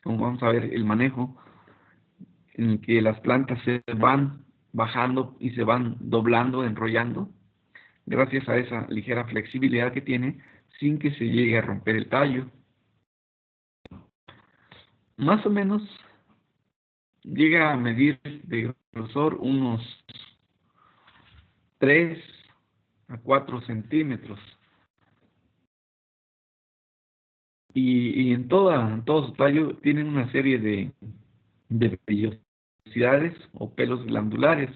como vamos a ver el manejo, en el que las plantas se van bajando y se van doblando, enrollando, gracias a esa ligera flexibilidad que tiene, sin que se llegue a romper el tallo. Más o menos llega a medir de grosor unos 3 a 4 centímetros. Y en todo su tallo tienen una serie de vellosidades o pelos glandulares.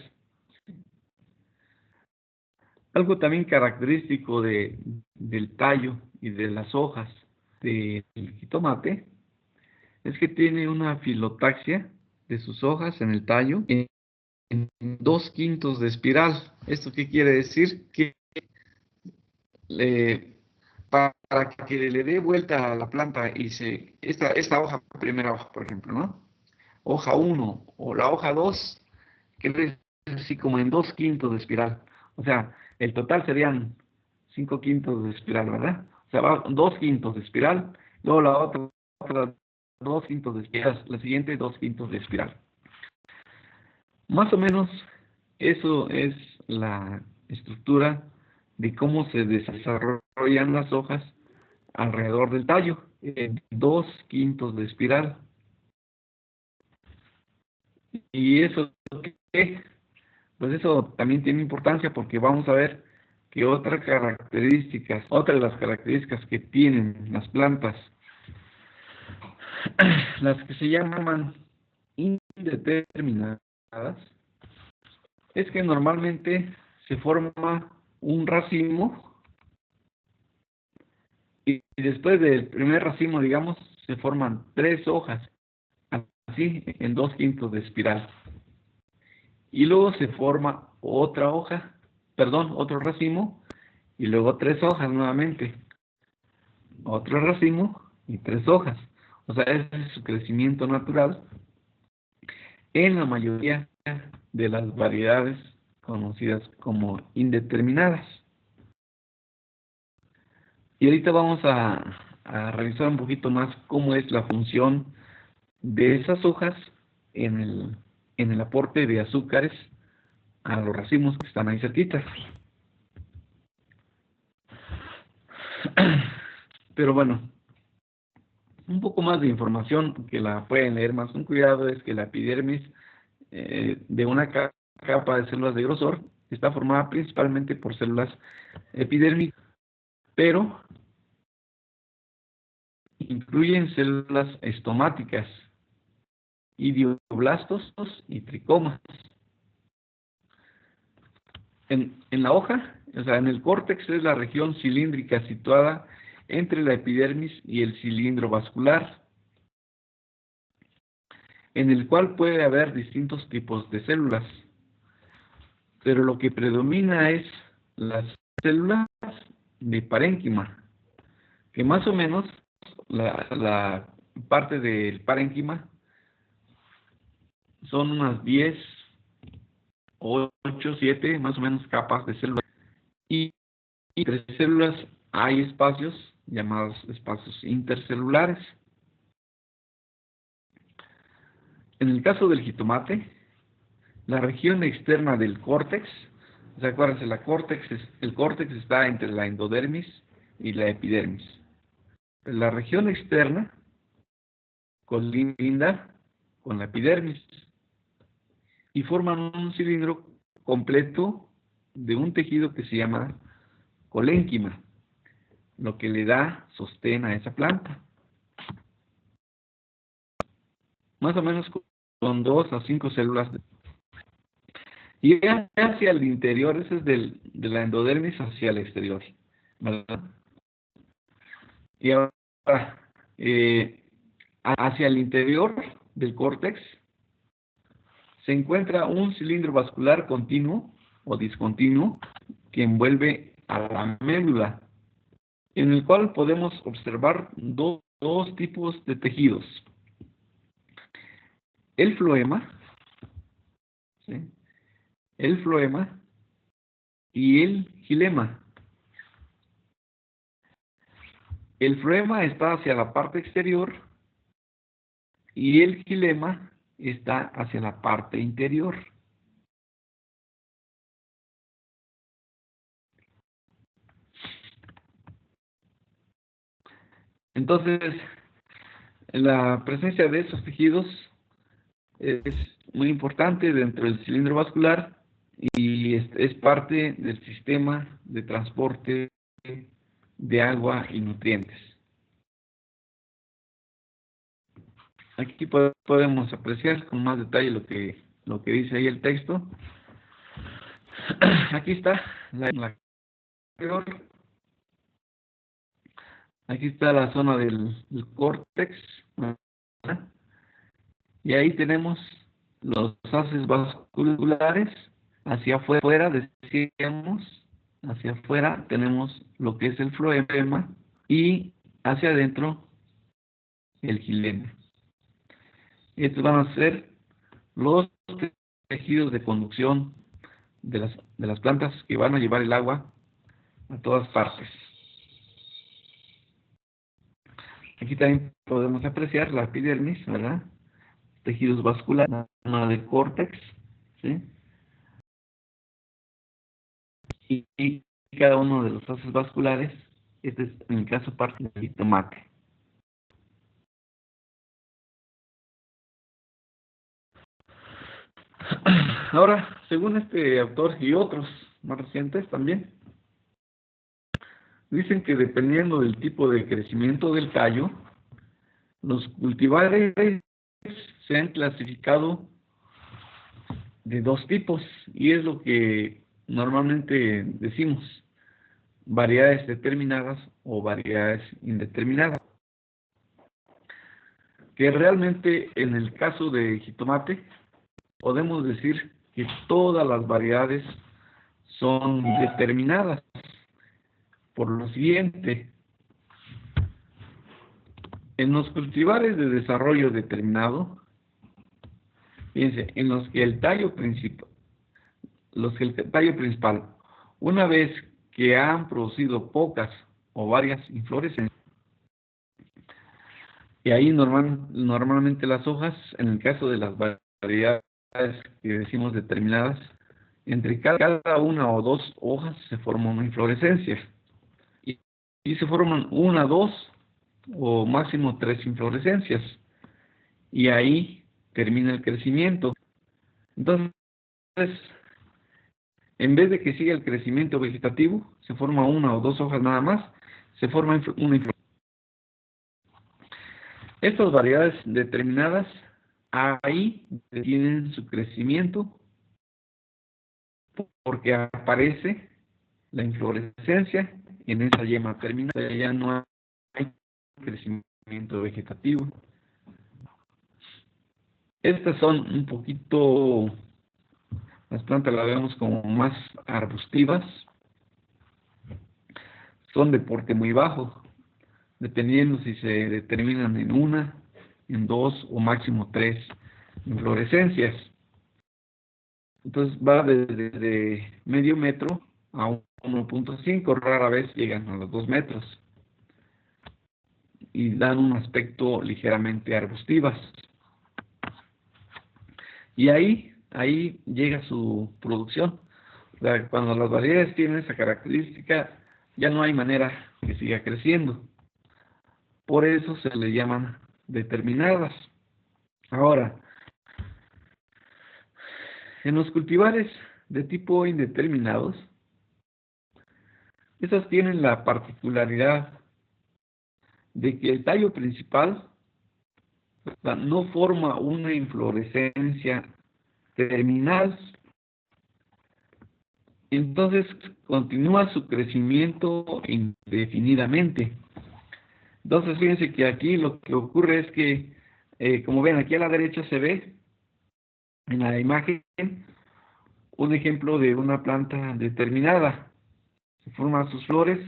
Algo también característico del tallo y de las hojas del jitomate es que tiene una filotaxia de sus hojas en el tallo en 2/5 de espiral. ¿Esto qué quiere decir? Que para que le dé vuelta a la planta y esta hoja, primera hoja, por ejemplo, ¿no? Hoja 1 o la hoja 2, que es así como en 2/5 de espiral. O sea, el total serían 5/5 de espiral, ¿verdad? O sea, va 2/5 de espiral, luego la otra 2/5 de espiral, la siguiente 2/5 de espiral. Más o menos eso es la estructura de cómo se desarrollan las hojas alrededor del tallo, en 2/5 de espiral. Y eso, ¿qué? Pues eso también tiene importancia porque vamos a ver que otra de las características que tienen las plantas, las que se llaman indeterminadas, es que normalmente se forma un racimo y después del primer racimo, digamos, se forman 3 hojas, así en 2/5 de espiral. Y luego se forma otra hoja, perdón, otro racimo, y luego 3 hojas nuevamente, otro racimo y 3 hojas. O sea, ese es su crecimiento natural en la mayoría de las variedades conocidas como indeterminadas. Y ahorita vamos a revisar un poquito más cómo es la función de esas hojas en el aporte de azúcares a los racimos que están ahí cerquitas. Pero bueno, un poco más de información que la pueden leer más con cuidado es que la epidermis de una capa de células de grosor está formada principalmente por células epidérmicas, pero incluyen células estomáticas, idioblastos y tricomas. En la hoja, o sea, en el córtex es la región cilíndrica situada entre la epidermis y el cilindro vascular, en el cual puede haber distintos tipos de células, pero lo que predomina es las células de parénquima, que más o menos la parte del parénquima son unas 10, 8, 7, más o menos capas de células. Y entre células hay espacios llamados espacios intercelulares. En el caso del jitomate, la región externa del córtex, o sea, acuérdense, el córtex está entre la endodermis y la epidermis. La región externa colinda con la epidermis y forman un cilindro completo de un tejido que se llama colénquima, lo que le da sostén a esa planta. Más o menos con 2 a 5 células. Y hacia el interior, ese es de la endodermis hacia el exterior, ¿verdad? Y ahora, hacia el interior del córtex se encuentra un cilindro vascular continuo o discontinuo que envuelve a la médula, en el cual podemos observar dos tipos de tejidos. El floema, ¿sí? El floema y el xilema. El floema está hacia la parte exterior y el xilema está hacia la parte interior. Entonces, la presencia de esos tejidos es muy importante dentro del cilindro vascular y es parte del sistema de transporte de agua y nutrientes. Aquí podemos apreciar con más detalle lo que dice ahí el texto. Aquí está la aquí está la zona del córtex, ¿verdad? Y ahí tenemos los haces vasculares. Hacia afuera, decíamos, hacia afuera tenemos lo que es el floema y hacia adentro el xilema. Estos van a ser los tejidos de conducción de las plantas que van a llevar el agua a todas partes. Aquí también podemos apreciar la epidermis, ¿verdad? Tejidos vasculares, zona del córtex, ¿sí? Y cada uno de los haces vasculares, este es en el caso parte del jitomate. Ahora, según este autor y otros más recientes también, dicen que dependiendo del tipo de crecimiento del tallo, los cultivares se han clasificado de dos tipos, y es lo que normalmente decimos, variedades determinadas o variedades indeterminadas. Que realmente en el caso de jitomate, podemos decir que todas las variedades son determinadas. Por lo siguiente, en los cultivares de desarrollo determinado, fíjense, en los que el tallo principal, una vez que han producido pocas o varias inflorescencias, y ahí normalmente las hojas, en el caso de las variedades que decimos determinadas, entre cada una o dos hojas se forma una inflorescencia. Y se forman una, dos o máximo tres inflorescencias. Y ahí termina el crecimiento. Entonces, en vez de que siga el crecimiento vegetativo, se forma una o dos hojas nada más, se forma una inflorescencia. Estas variedades determinadas, ahí tienen su crecimiento porque aparece la inflorescencia en esa yema terminada, ya no hay crecimiento vegetativo. Estas son un poquito, las plantas las vemos como más arbustivas, son de porte muy bajo, dependiendo si se determinan en una, en dos o máximo tres inflorescencias. Entonces va desde medio metro a 1.5, rara vez llegan a los 2 metros y dan un aspecto ligeramente arbustivas. Y ahí llega su producción. O sea, cuando las variedades tienen esa característica, ya no hay manera que siga creciendo. Por eso se le llaman determinadas. Ahora, en los cultivares de tipo indeterminados, esas tienen la particularidad de que el tallo principal no forma una inflorescencia terminal, entonces continúa su crecimiento indefinidamente. Entonces fíjense que aquí lo que ocurre es que, como ven aquí a la derecha se ve en la imagen un ejemplo de una planta determinada. Se forman sus flores,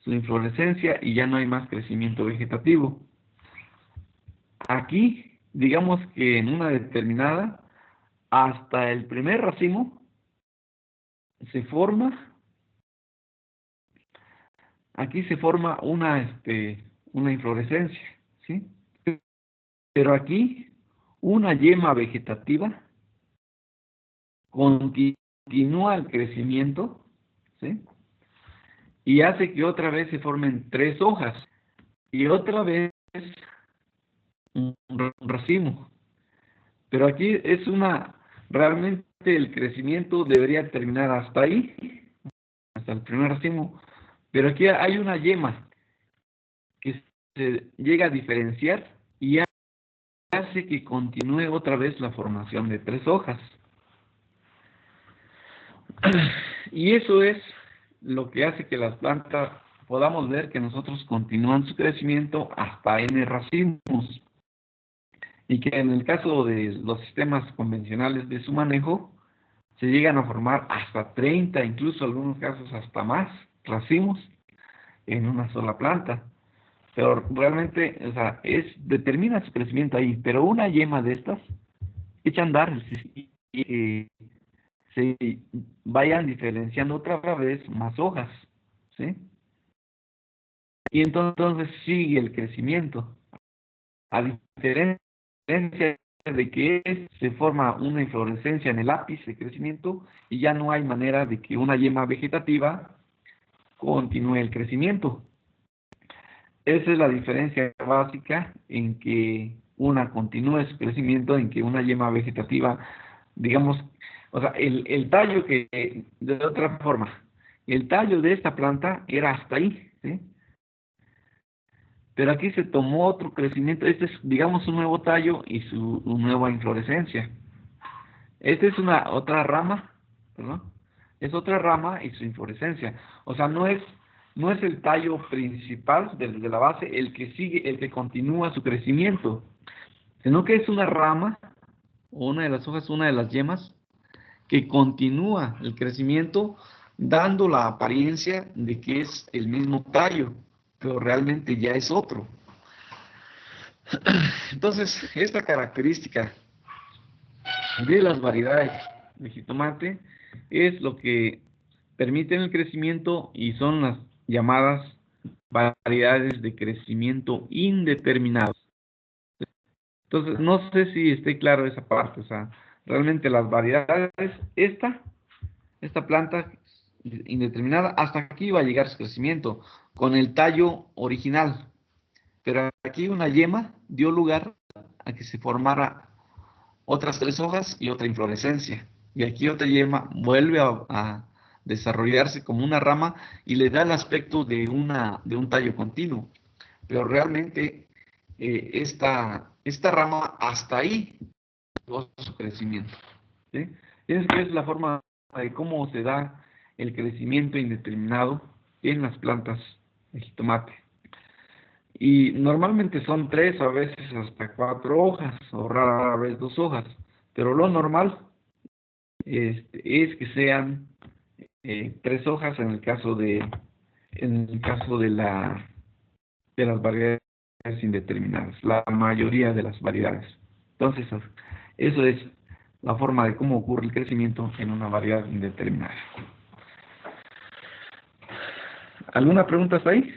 su inflorescencia y ya no hay más crecimiento vegetativo. Aquí, digamos que en una determinada, hasta el primer racimo se forma, aquí se forma una inflorescencia, ¿sí? Pero aquí, una yema vegetativa continúa el crecimiento, ¿sí? Y hace que otra vez se formen 3 hojas. Y otra vez un racimo. Pero aquí es realmente el crecimiento debería terminar hasta ahí, hasta el primer racimo. Pero aquí hay una yema que se llega a diferenciar y hace que continúe otra vez la formación de 3 hojas. Y eso es lo que hace que las plantas podamos ver que nosotros continúan su crecimiento hasta N racimos. Y que en el caso de los sistemas convencionales de su manejo, se llegan a formar hasta 30, incluso en algunos casos hasta más racimos en una sola planta. Pero realmente, o sea, determina su crecimiento ahí. Pero una yema de estas echa a andar y se vayan diferenciando otra vez más hojas, ¿sí? Y entonces sigue el crecimiento. A diferencia de que se forma una inflorescencia en el ápice de crecimiento y ya no hay manera de que una yema vegetativa continúe el crecimiento. Esa es la diferencia básica en que una continúe su crecimiento, en que una yema vegetativa, digamos, o sea, el tallo que, de otra forma, el tallo de esta planta era hasta ahí, ¿sí? Pero aquí se tomó otro crecimiento, este es, digamos, un nuevo tallo y su nueva inflorescencia. Esta es otra rama, ¿perdón? Es otra rama y su inflorescencia. O sea, no es el tallo principal de la base el que sigue, el que continúa su crecimiento, sino que es una rama, o una de las hojas, una de las yemas, que continúa el crecimiento, dando la apariencia de que es el mismo tallo, pero realmente ya es otro. Entonces, esta característica de las variedades de jitomate es lo que permiten el crecimiento y son las llamadas variedades de crecimiento indeterminados. Entonces, no sé si esté claro esa parte, o sea, realmente las variedades, esta planta indeterminada, hasta aquí va a llegar su crecimiento con el tallo original, pero aquí una yema dio lugar a que se formara otras 3 hojas y otra inflorescencia. Y aquí otra yema vuelve a desarrollarse como una rama y le da el aspecto de un tallo continuo. Pero realmente esta rama hasta ahí llegó su crecimiento. ¿Sí? Esa es la forma de cómo se da el crecimiento indeterminado en las plantas de jitomate. Y normalmente son 3, a veces hasta 4 hojas, o rara vez 2 hojas. Pero lo normal es que sean 3 hojas en el caso de las variedades indeterminadas, la mayoría de las variedades. Entonces, eso es la forma de cómo ocurre el crecimiento en una variedad indeterminada. ¿Alguna pregunta hasta ahí?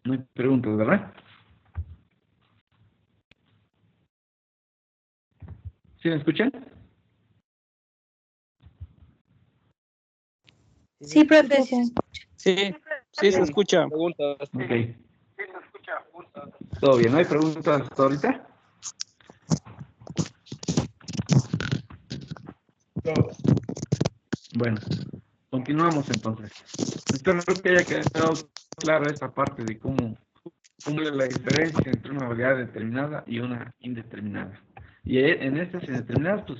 No hay preguntas, ¿verdad? ¿Sí me escuchan? Sí, profe. Sí, sí se escucha. Preguntas. Ok. ¿Todo bien? ¿No hay preguntas hasta ahorita? Bueno, continuamos entonces. Espero que haya quedado clara esta parte de cómo es la diferencia entre una variedad determinada y una indeterminada. Y en estas indeterminadas, pues,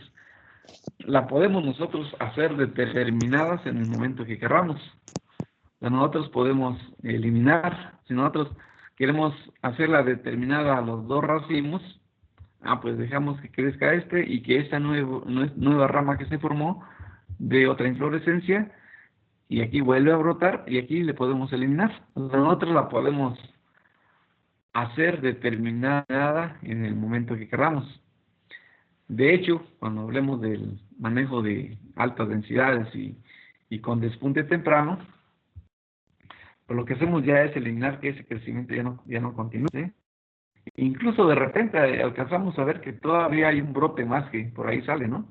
la podemos nosotros hacer determinadas en el momento que queramos. Nosotros podemos eliminar, si nosotros queremos hacerla determinada a los 2 racimos, pues dejamos que crezca y que esta nueva rama que se formó de otra inflorescencia, y aquí vuelve a brotar, y aquí le podemos eliminar. Nosotros la podemos hacer determinada en el momento que queramos. De hecho, cuando hablemos del manejo de altas densidades y y con despunte temprano, pues lo que hacemos ya es eliminar que ese crecimiento ya no continúe, ¿sí? Incluso de repente alcanzamos a ver que todavía hay un brote más que por ahí sale, ¿no?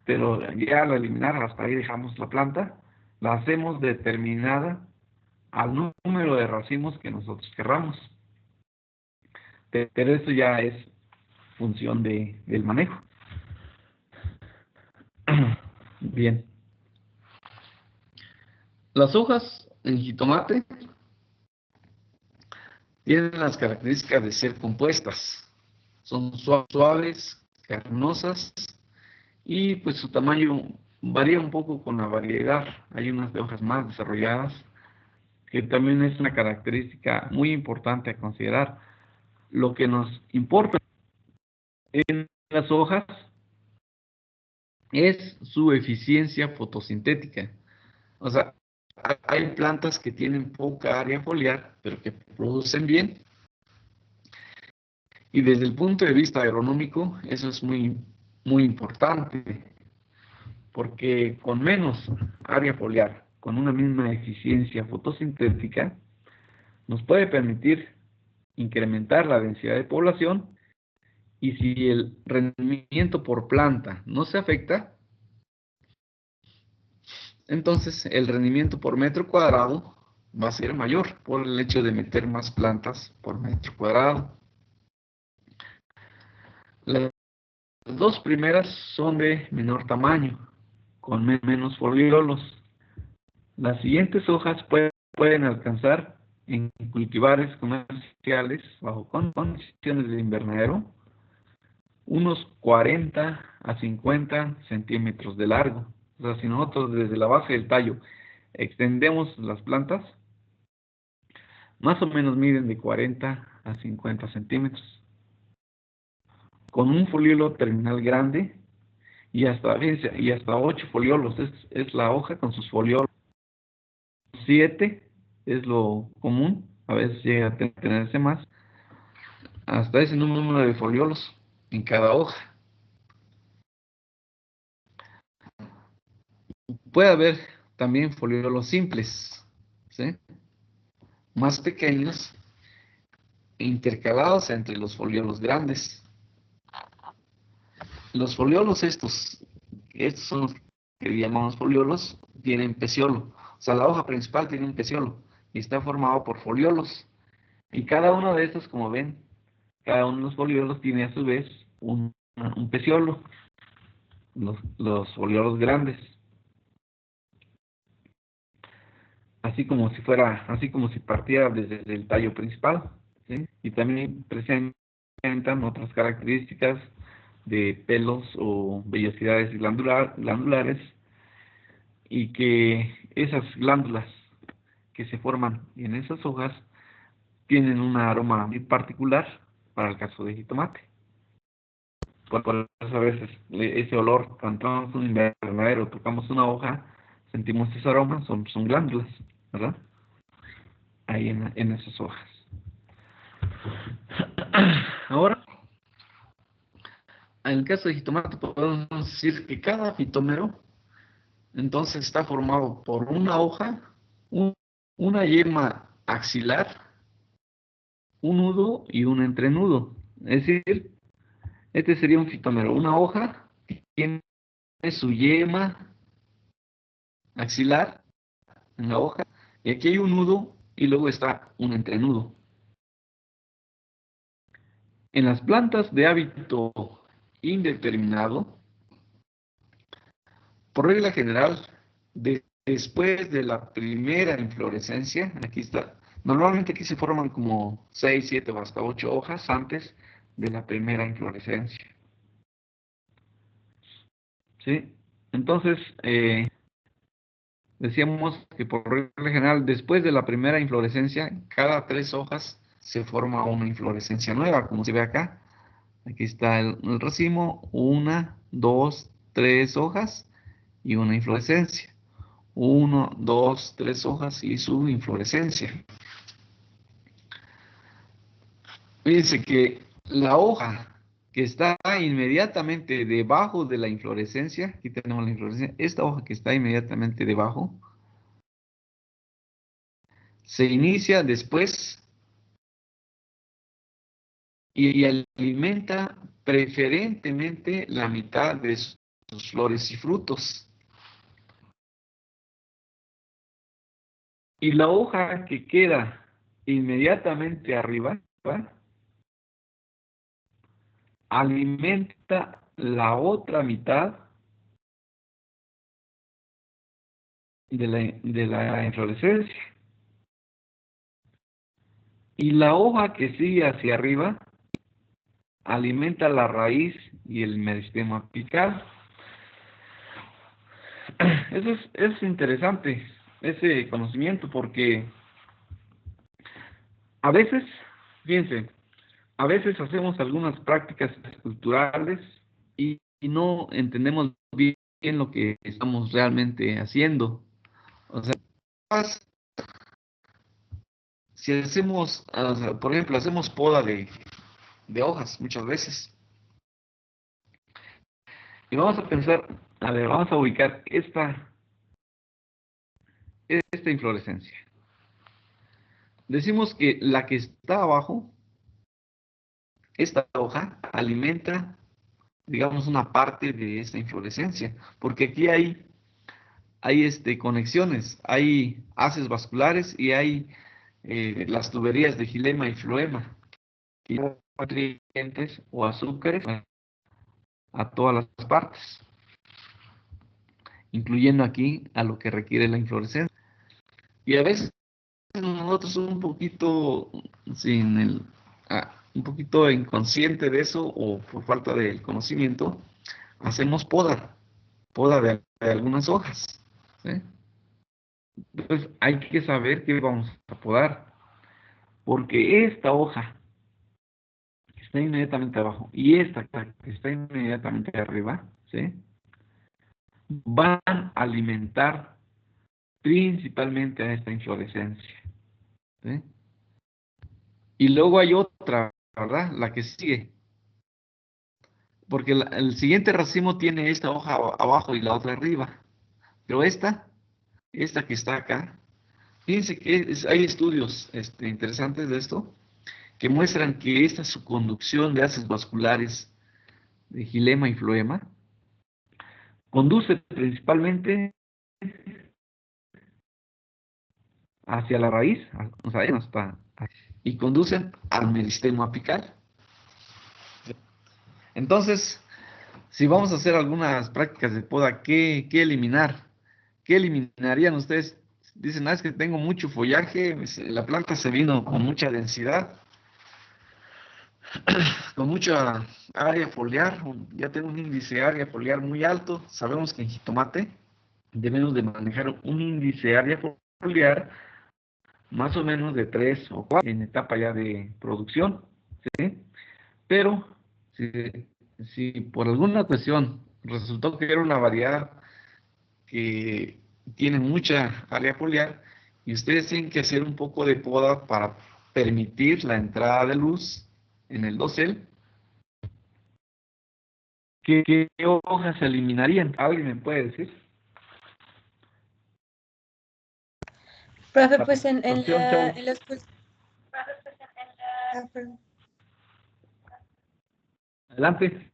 Pero ya al eliminar, hasta ahí dejamos la planta, la hacemos determinada al número de racimos que nosotros querramos. Pero eso ya es función del manejo. Bien. Las hojas en jitomate tienen las características de ser compuestas. Son suaves, carnosas y pues su tamaño varía un poco con la variedad. Hay unas de hojas más desarrolladas, que también es una característica muy importante a considerar. Lo que nos importa en las hojas es su eficiencia fotosintética. O sea, hay plantas que tienen poca área foliar, pero que producen bien. Y desde el punto de vista agronómico, eso es muy, muy importante, porque con menos área foliar, con una misma eficiencia fotosintética, nos puede permitir incrementar la densidad de población, y si el rendimiento por planta no se afecta, entonces el rendimiento por metro cuadrado va a ser mayor por el hecho de meter más plantas por metro cuadrado. Las dos primeras son de menor tamaño, con menos foliolos. Las siguientes hojas pueden alcanzar en cultivares comerciales bajo condiciones de invernadero unos 40 a 50 centímetros de largo. O sea, si nosotros desde la base del tallo extendemos las plantas, más o menos miden de 40 a 50 centímetros. Con un foliolo terminal grande y hasta 8 foliolos es la hoja con sus foliolos. 7 es lo común, a veces llega a tenerse más, hasta ese número de foliolos en cada hoja. Puede haber también foliolos simples, ¿sí?, más pequeños, intercalados entre los foliolos grandes. Los foliolos estos son los que llamamos foliolos, tienen peciolo. O sea, la hoja principal tiene un peciolo y está formado por foliolos. Y cada uno de estos, como ven, cada uno de los foliolos tiene a su vez un peciolo, los foliolos grandes. Así como si partiera desde el tallo principal, ¿sí? Y también presentan otras características de pelos o vellosidades glandulares, y que esas glándulas que se forman en esas hojas tienen un aroma muy particular para el caso de jitomate. Por eso a veces ese olor, cuando entramos un invernadero, tocamos una hoja, sentimos ese aroma, son glándulas, ¿verdad? Ahí en esas hojas. Ahora, en el caso de jitomate podemos decir que cada fitómero entonces está formado por una hoja, una yema axilar, un nudo y un entrenudo. Es decir, este sería un fitómero, una hoja que tiene su yema axilar en la hoja, y aquí hay un nudo y luego está un entrenudo. En las plantas de hábito indeterminado, por regla general, después de la primera inflorescencia, aquí está, normalmente aquí se forman como 6, 7 o hasta 8 hojas antes de la primera inflorescencia, ¿sí? Entonces, decíamos que por regla general, después de la primera inflorescencia, cada 3 hojas se forma una inflorescencia nueva, como se ve acá. Aquí está el racimo, 1, 2, 3 hojas y una inflorescencia. 1, 2, 3 hojas y su inflorescencia. Fíjense que la hoja que que está inmediatamente debajo de la inflorescencia, aquí tenemos la inflorescencia, esta hoja que está inmediatamente debajo, se inicia después y alimenta preferentemente la mitad de sus flores y frutos. Y la hoja que queda inmediatamente arriba alimenta la otra mitad de la inflorescencia. Y la hoja que sigue hacia arriba alimenta la raíz y el meristema apical. Eso es interesante, ese conocimiento, porque a veces, fíjense, a veces hacemos algunas prácticas culturales y no entendemos bien lo que estamos realmente haciendo. O sea, si hacemos, o sea, por ejemplo, hacemos poda de hojas muchas veces. Y vamos a pensar, a ver, vamos a ubicar esta inflorescencia. Decimos que la que está abajo, esta hoja, alimenta, digamos, una parte de esta inflorescencia, porque aquí hay conexiones, hay haces vasculares y hay las tuberías de xilema y floema, y nutrientes o azúcares a todas las partes, incluyendo aquí a lo que requiere la inflorescencia. Y a veces nosotros un poquito un poquito inconsciente de eso o por falta de conocimiento, hacemos poda de algunas hojas, ¿sí? Entonces hay que saber qué vamos a podar, porque esta hoja que está inmediatamente abajo y esta que está inmediatamente arriba, ¿sí?, van a alimentar principalmente a esta inflorescencia, ¿sí? Y luego hay otra, ¿verdad? La que sigue. Porque el siguiente racimo tiene esta hoja abajo y la otra arriba. Pero esta que está acá, fíjense que hay estudios interesantes de esto, que muestran que esta subconducción de haces vasculares de xilema y floema conduce principalmente hacia la raíz, o sea, y conducen al meristemo apical. Entonces, si vamos a hacer algunas prácticas de poda, ¿qué eliminar? ¿Qué eliminarían ustedes? Dicen, es que tengo mucho follaje, la planta se vino con mucha densidad, con mucha área foliar, ya tengo un índice de área foliar muy alto. Sabemos que en jitomate debemos de manejar un índice de área foliar más o menos de 3 o 4 en etapa ya de producción, ¿sí? Pero si por alguna cuestión resultó que era una variedad que tiene mucha área foliar y ustedes tienen que hacer un poco de poda para permitir la entrada de luz en el dosel, ¿qué hojas se eliminarían? ¿Alguien me puede decir? Profe, pues en Participación, chavos. los perdón. Adelante.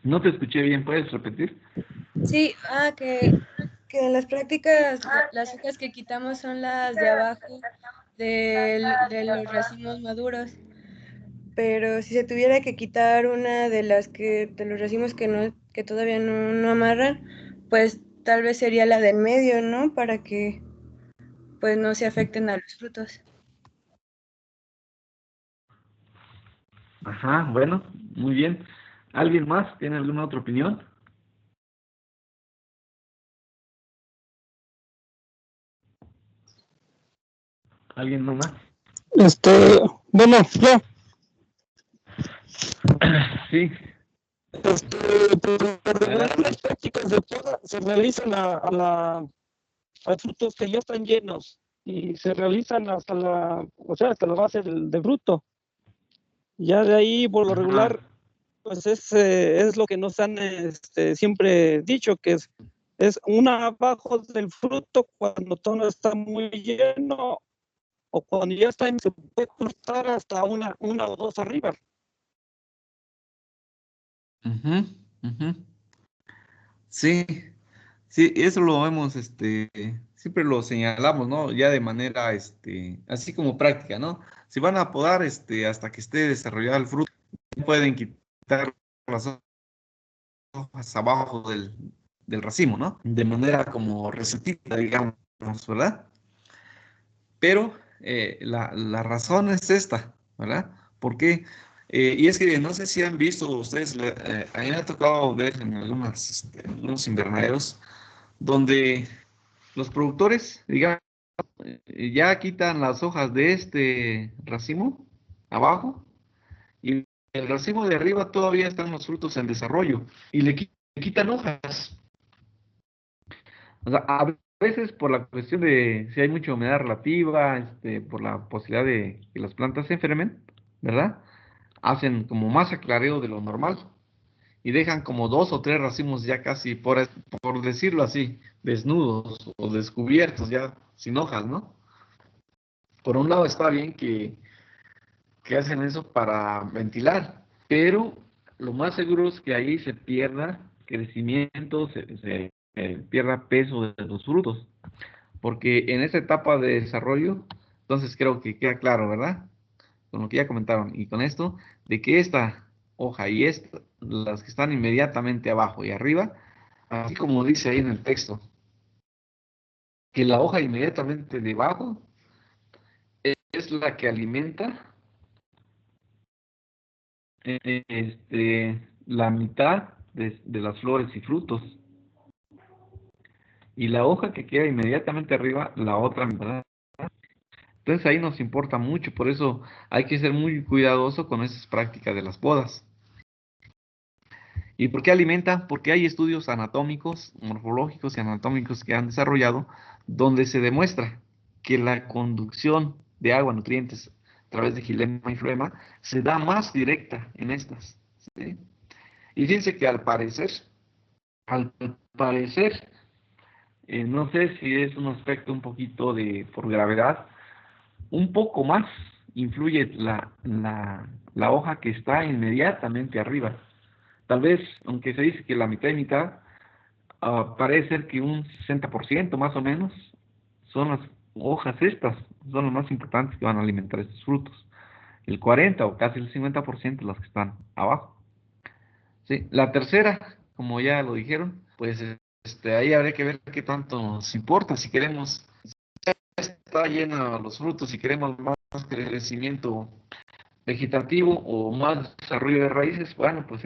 No te escuché bien, ¿puedes repetir? Sí, que en las prácticas las hojas que quitamos son las de abajo de los racimos maduros. Pero si se tuviera que quitar una de los racimos que todavía no amarran, pues tal vez sería la del medio, ¿no? Para que pues no se afecten a los frutos. Ajá, bueno, muy bien. ¿Alguien más tiene alguna otra opinión? ¿Alguien no más? Bueno, yo. Sí. Las prácticas de poda se realizan a frutos que ya están llenos y se realizan hasta la base del fruto. Ya de ahí, por lo Ajá. regular, pues es lo que nos han siempre dicho, que es una abajo del fruto cuando todo está muy lleno, o cuando ya está, se puede cortar hasta una o dos arriba. Ujú, ujú. Sí, sí, eso lo vemos, siempre lo señalamos, ¿no? Ya de manera, así como práctica, ¿no? Si van a podar, hasta que esté desarrollado el fruto, no pueden quitar las hojas abajo del racimo, ¿no? De manera como recetita, digamos, ¿verdad? Pero la razón es esta, ¿verdad? ¿Por qué? Y es que no sé si han visto ustedes, a mí me ha tocado ver en algunos invernaderos, donde los productores, digamos, ya quitan las hojas de este racimo abajo y el racimo de arriba todavía están los frutos en desarrollo y le quitan hojas. O sea, a veces por la cuestión de si hay mucha humedad relativa, por la posibilidad de que las plantas se enfermen, ¿verdad? Hacen como más aclareo de lo normal y dejan como dos o tres racimos ya casi, por decirlo así, desnudos o descubiertos, ya sin hojas, ¿no? Por un lado está bien que hacen eso para ventilar, pero lo más seguro es que ahí se pierda crecimiento, se pierda peso de los frutos, porque en esa etapa de desarrollo, entonces creo que queda claro, ¿verdad? Con lo que ya comentaron, y con esto, de que esta hoja y esta, las que están inmediatamente abajo y arriba, así como dice ahí en el texto, que la hoja inmediatamente debajo es la que alimenta la mitad de las flores y frutos. Y la hoja que queda inmediatamente arriba, la otra mitad. Entonces ahí nos importa mucho, por eso hay que ser muy cuidadoso con esas prácticas de las podas. ¿Y por qué alimenta? Porque hay estudios anatómicos, morfológicos y anatómicos que han desarrollado donde se demuestra que la conducción de agua, nutrientes a través de xilema y floema se da más directa en estas. ¿Sí? Y fíjense que al parecer, no sé si es un aspecto un poquito de por gravedad, un poco más influye la hoja que está inmediatamente arriba. Tal vez, aunque se dice que la mitad y mitad, parece ser que un 60% más o menos son las hojas estas, son las más importantes que van a alimentar estos frutos. El 40 o casi el 50% las que están abajo. ¿Sí? La tercera, como ya lo dijeron, pues ahí habría que ver qué tanto nos importa. Si queremos, está llena los frutos, si queremos más crecimiento vegetativo o más desarrollo de raíces, bueno, pues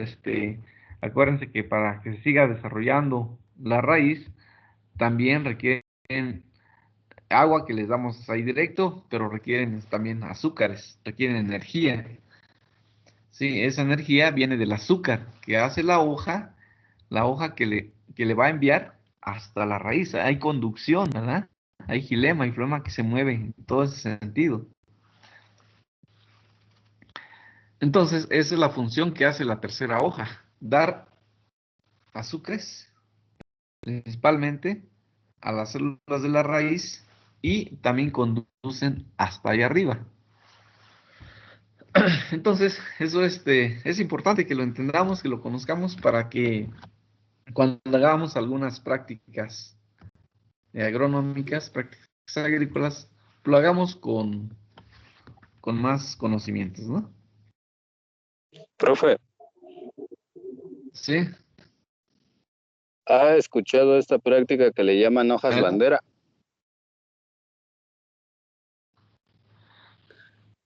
acuérdense que para que se siga desarrollando la raíz, también requieren agua que les damos ahí directo, pero requieren también azúcares, requieren energía. Sí, esa energía viene del azúcar que hace la hoja que le va a enviar hasta la raíz. Hay conducción, ¿verdad? Hay xilema y flema que se mueven en todo ese sentido. Entonces, esa es la función que hace la tercera hoja, dar azúcares, principalmente a las células de la raíz y también conducen hasta allá arriba. Entonces, eso es importante que lo entendamos, que lo conozcamos para que cuando hagamos algunas prácticas agronómicas, prácticas agrícolas, lo hagamos con más conocimientos, ¿no? Profe, Sí. ¿ha escuchado esta práctica que le llaman hojas bandera?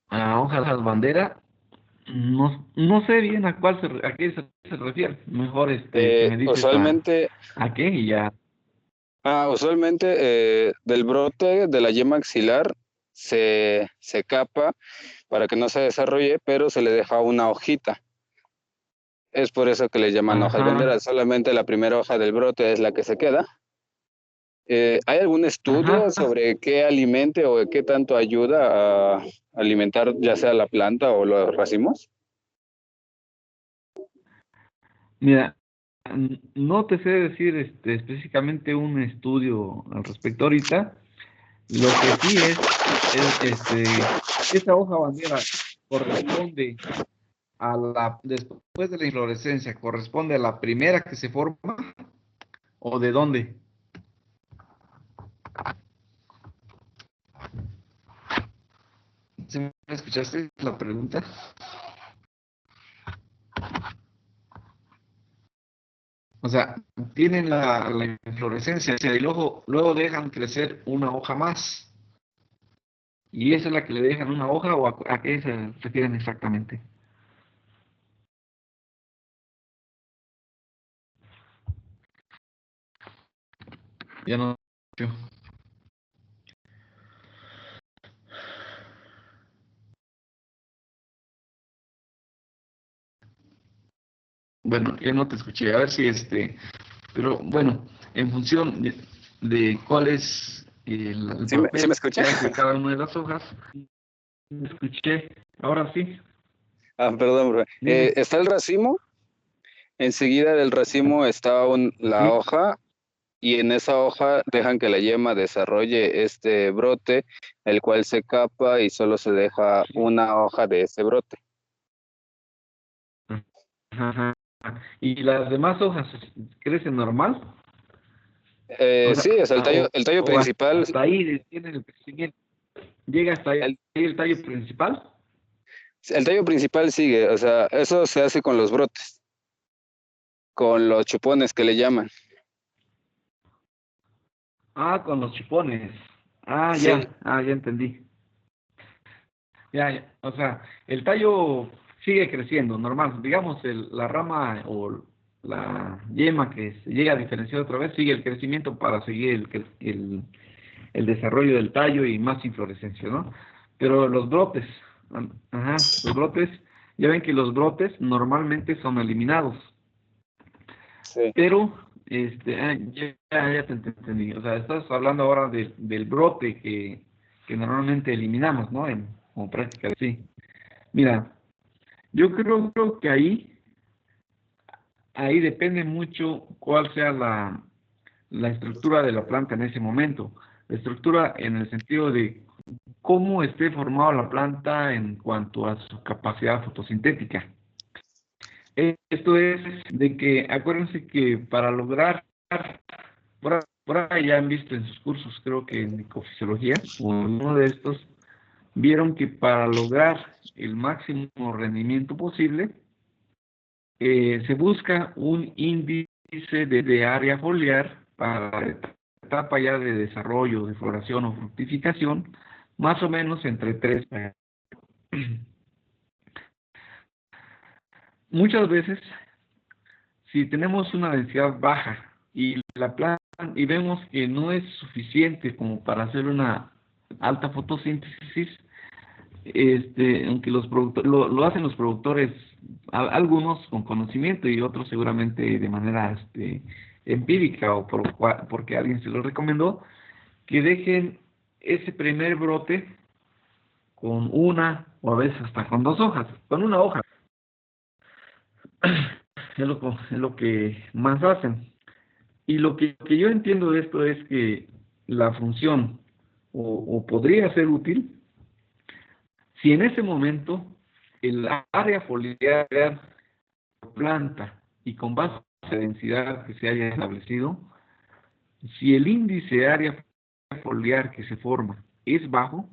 A hojas bandera, no sé bien a qué se refiere. Mejor si me dices Usualmente, a qué y ya. del brote de la yema axilar se capa para que no se desarrolle, pero se le deja una hojita. Es por eso que le llaman hojas Ajá, banderas. Solamente la primera hoja del brote es la que se queda. ¿Hay algún estudio ajá. sobre qué alimente o qué tanto ayuda a alimentar ya sea la planta o los racimos? Mira, no te sé decir específicamente un estudio al respecto ahorita. Lo que sí esta hoja bandera corresponde después de la inflorescencia, corresponde a la primera que se forma o de dónde. ¿Sí me escuchaste la pregunta? O sea, tienen la inflorescencia y luego dejan crecer una hoja más. ¿Y esa es la que le dejan una hoja o a qué se refieren exactamente? Ya no. Bueno, ya no te escuché. A ver si pero bueno, en función de cuál es el ¿Sí me papel escucha? que hace cada una de las hojas, me escuché. Ahora sí, Ah, perdón, profe. dime. Está el racimo, enseguida del racimo está la Sí. hoja y en esa hoja dejan que la yema desarrolle este brote, el cual se capa y solo se deja Sí. una hoja de ese brote. Ajá. ¿Y las demás hojas crecen normal? O sea, Sí, es el tallo o principal. hasta ahí tiene el crecimiento. Llega hasta ahí El, el tallo principal. el tallo principal sigue, o sea, eso se hace con los brotes, con los chupones que le llaman. Ah, con los chipones. Sí, Ya entendí. Ya. O sea, el tallo sigue creciendo, normal. Digamos, la rama o la yema que se llega a diferenciar otra vez sigue el crecimiento para seguir el desarrollo del tallo y más inflorescencia, ¿no? Pero los brotes, los brotes, ya ven que los brotes normalmente son eliminados, sí. pero, ya te entendí. O sea, estás hablando ahora del brote que normalmente eliminamos, ¿no? Como práctica, sí. Mira, yo creo que ahí depende mucho cuál sea la estructura de la planta en ese momento. La estructura en el sentido de cómo esté formada la planta en cuanto a su capacidad fotosintética. Esto es de que, acuérdense que para lograr, por ahí ya han visto en sus cursos, creo que en ecofisiología, o en uno de estos, vieron que para lograr el máximo rendimiento posible, se busca un índice de área foliar para la etapa ya de desarrollo, de floración o fructificación, más o menos entre 3. Muchas veces, si tenemos una densidad baja y la planta y vemos que no es suficiente como para hacer una alta fotosíntesis, aunque lo hacen los productores, algunos con conocimiento y otros seguramente de manera empírica o porque alguien se lo recomendó, que dejen ese primer brote con una o a veces hasta con 2 hojas, con una hoja. Es lo que más hacen. Y lo que yo entiendo de esto es que la función, o podría ser útil, si en ese momento el área foliar de la planta y con base a la densidad que se haya establecido, si el índice de área foliar que se forma es bajo,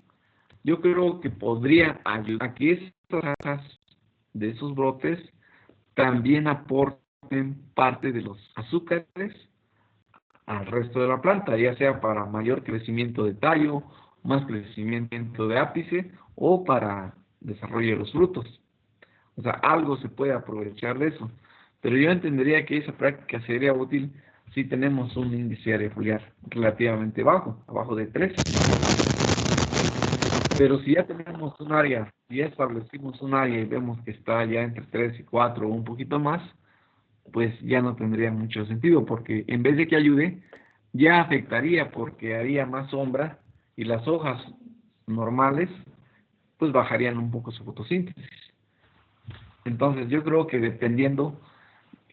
yo creo que podría ayudar a que estas hojas de esos brotes también aporten parte de los azúcares al resto de la planta, ya sea para mayor crecimiento de tallo, más crecimiento de ápice o para desarrollo de los frutos. O sea, algo se puede aprovechar de eso. Pero yo entendería que esa práctica sería útil si tenemos un índice de área foliar relativamente bajo, abajo de 3. Pero si ya tenemos un área, ya establecimos un área y vemos que está ya entre 3 y 4 o un poquito más, pues ya no tendría mucho sentido, porque en vez de que ayude, ya afectaría porque haría más sombra y las hojas normales, pues bajarían un poco su fotosíntesis. Entonces yo creo que dependiendo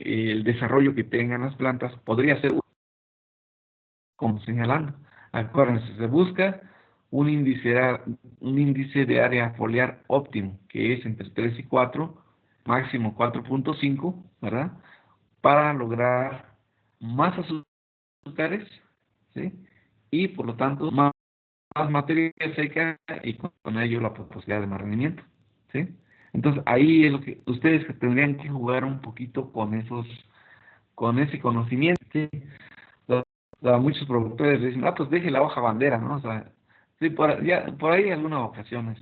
el desarrollo que tengan las plantas podría ser, como señalando. Acuérdense, se busca un índice de área foliar óptimo, que es entre 3 y 4, máximo 4.5, ¿verdad? Para lograr más azúcares, ¿sí? Y por lo tanto, más materia seca y con ello la posibilidad de más rendimiento, ¿sí? Entonces, ahí es lo que ustedes tendrían que jugar un poquito con ese conocimiento, ¿sí? Muchos productores dicen, pues deje la hoja bandera, ¿no? O sea, sí, por ahí alguna ocasión,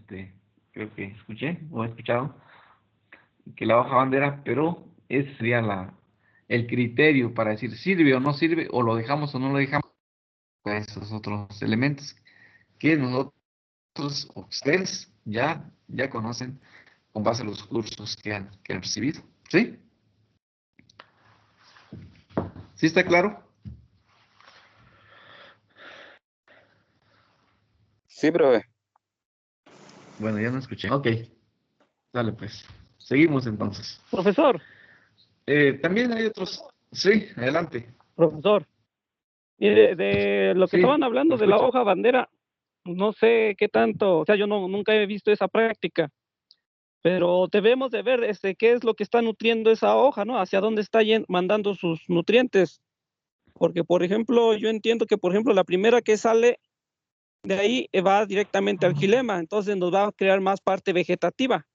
creo que escuché o he escuchado que la hoja bandera, pero ese sería el criterio para decir sirve o no sirve, o lo dejamos o no lo dejamos, pues esos otros elementos que nosotros o ustedes ya conocen con base a los cursos que han recibido, ¿sí? ¿Sí está claro? Sí, profe. Bueno, ya no escuché. Ok, dale pues. Seguimos entonces. Profesor, También hay otros. Sí, adelante. profesor, mire, de lo que Sí, estaban lo hablando de la escucho. hoja bandera, no sé qué tanto, o sea, yo nunca he visto esa práctica, pero debemos de ver qué es lo que está nutriendo esa hoja, ¿no? Hacia dónde está mandando sus nutrientes. Porque, por ejemplo, yo entiendo que, por ejemplo, la primera que sale de ahí va directamente al xilema, entonces nos va a crear más parte vegetativa.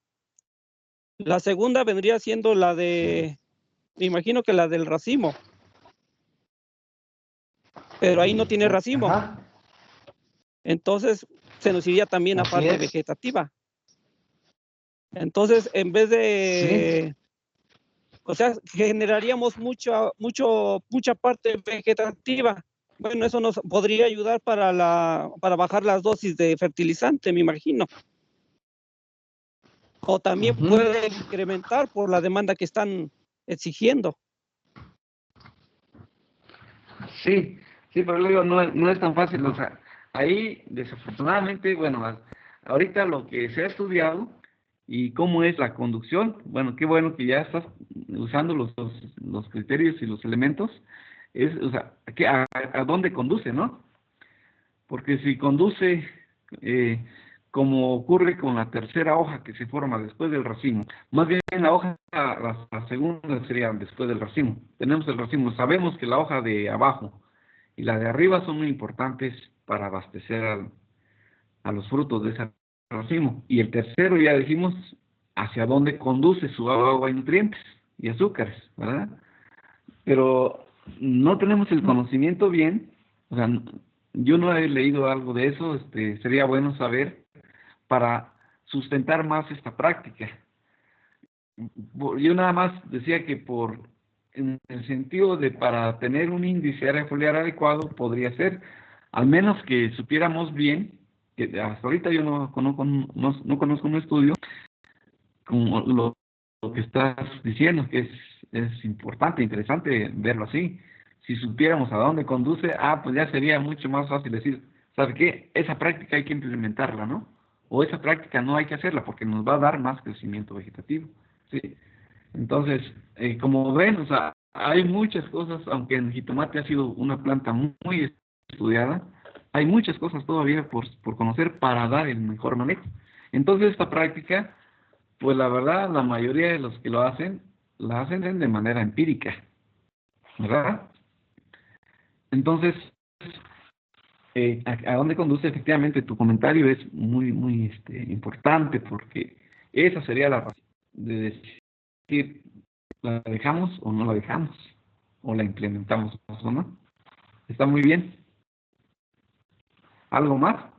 La segunda vendría siendo me imagino que la del racimo, pero ahí no tiene racimo, Ajá, entonces se nos iría también a así parte es. vegetativa. Entonces, en vez Sí, de, o sea, generaríamos mucha parte vegetativa. Bueno, eso nos podría ayudar para bajar las dosis de fertilizante, me imagino. O también ujú. puede incrementar por la demanda que están exigiendo. Sí, sí, pero luego no es tan fácil. O sea, ahí, desafortunadamente, bueno, ahorita lo que se ha estudiado y cómo es la conducción, bueno, qué bueno que ya estás usando los criterios y los elementos, o sea, a dónde conduce, ¿no? Porque si conduce, como ocurre con la tercera hoja que se forma después del racimo, más bien la hoja, la segunda sería después del racimo. Tenemos el racimo, sabemos que la hoja de abajo y la de arriba son muy importantes para abastecer a los frutos de ese racimo. Y el tercero, ya dijimos, hacia dónde conduce su agua y nutrientes y azúcares, ¿verdad? Pero no tenemos el conocimiento bien, o sea, yo no he leído algo de eso, sería bueno saber para sustentar más esta práctica. Yo nada más decía que en el sentido de para tener un índice área foliar adecuado podría ser, al menos que supiéramos bien, que hasta ahorita yo no conozco un estudio como lo que estás diciendo, que es importante, interesante verlo así. Si supiéramos a dónde conduce, pues ya sería mucho más fácil decir, ¿sabe qué? Esa práctica hay que implementarla, ¿no? O esa práctica no hay que hacerla porque nos va a dar más crecimiento vegetativo, ¿sí? Entonces, como ven, o sea, hay muchas cosas, aunque el jitomate ha sido una planta muy estudiada, hay muchas cosas todavía por conocer para dar el mejor manejo. Entonces, esta práctica pues la verdad, la mayoría de los que la hacen de manera empírica, ¿verdad? Entonces, ¿a dónde conduce? Efectivamente, tu comentario es muy importante porque esa sería la razón de decir, ¿la dejamos o no la dejamos? ¿O la implementamos o no? Está muy bien. ¿Algo más?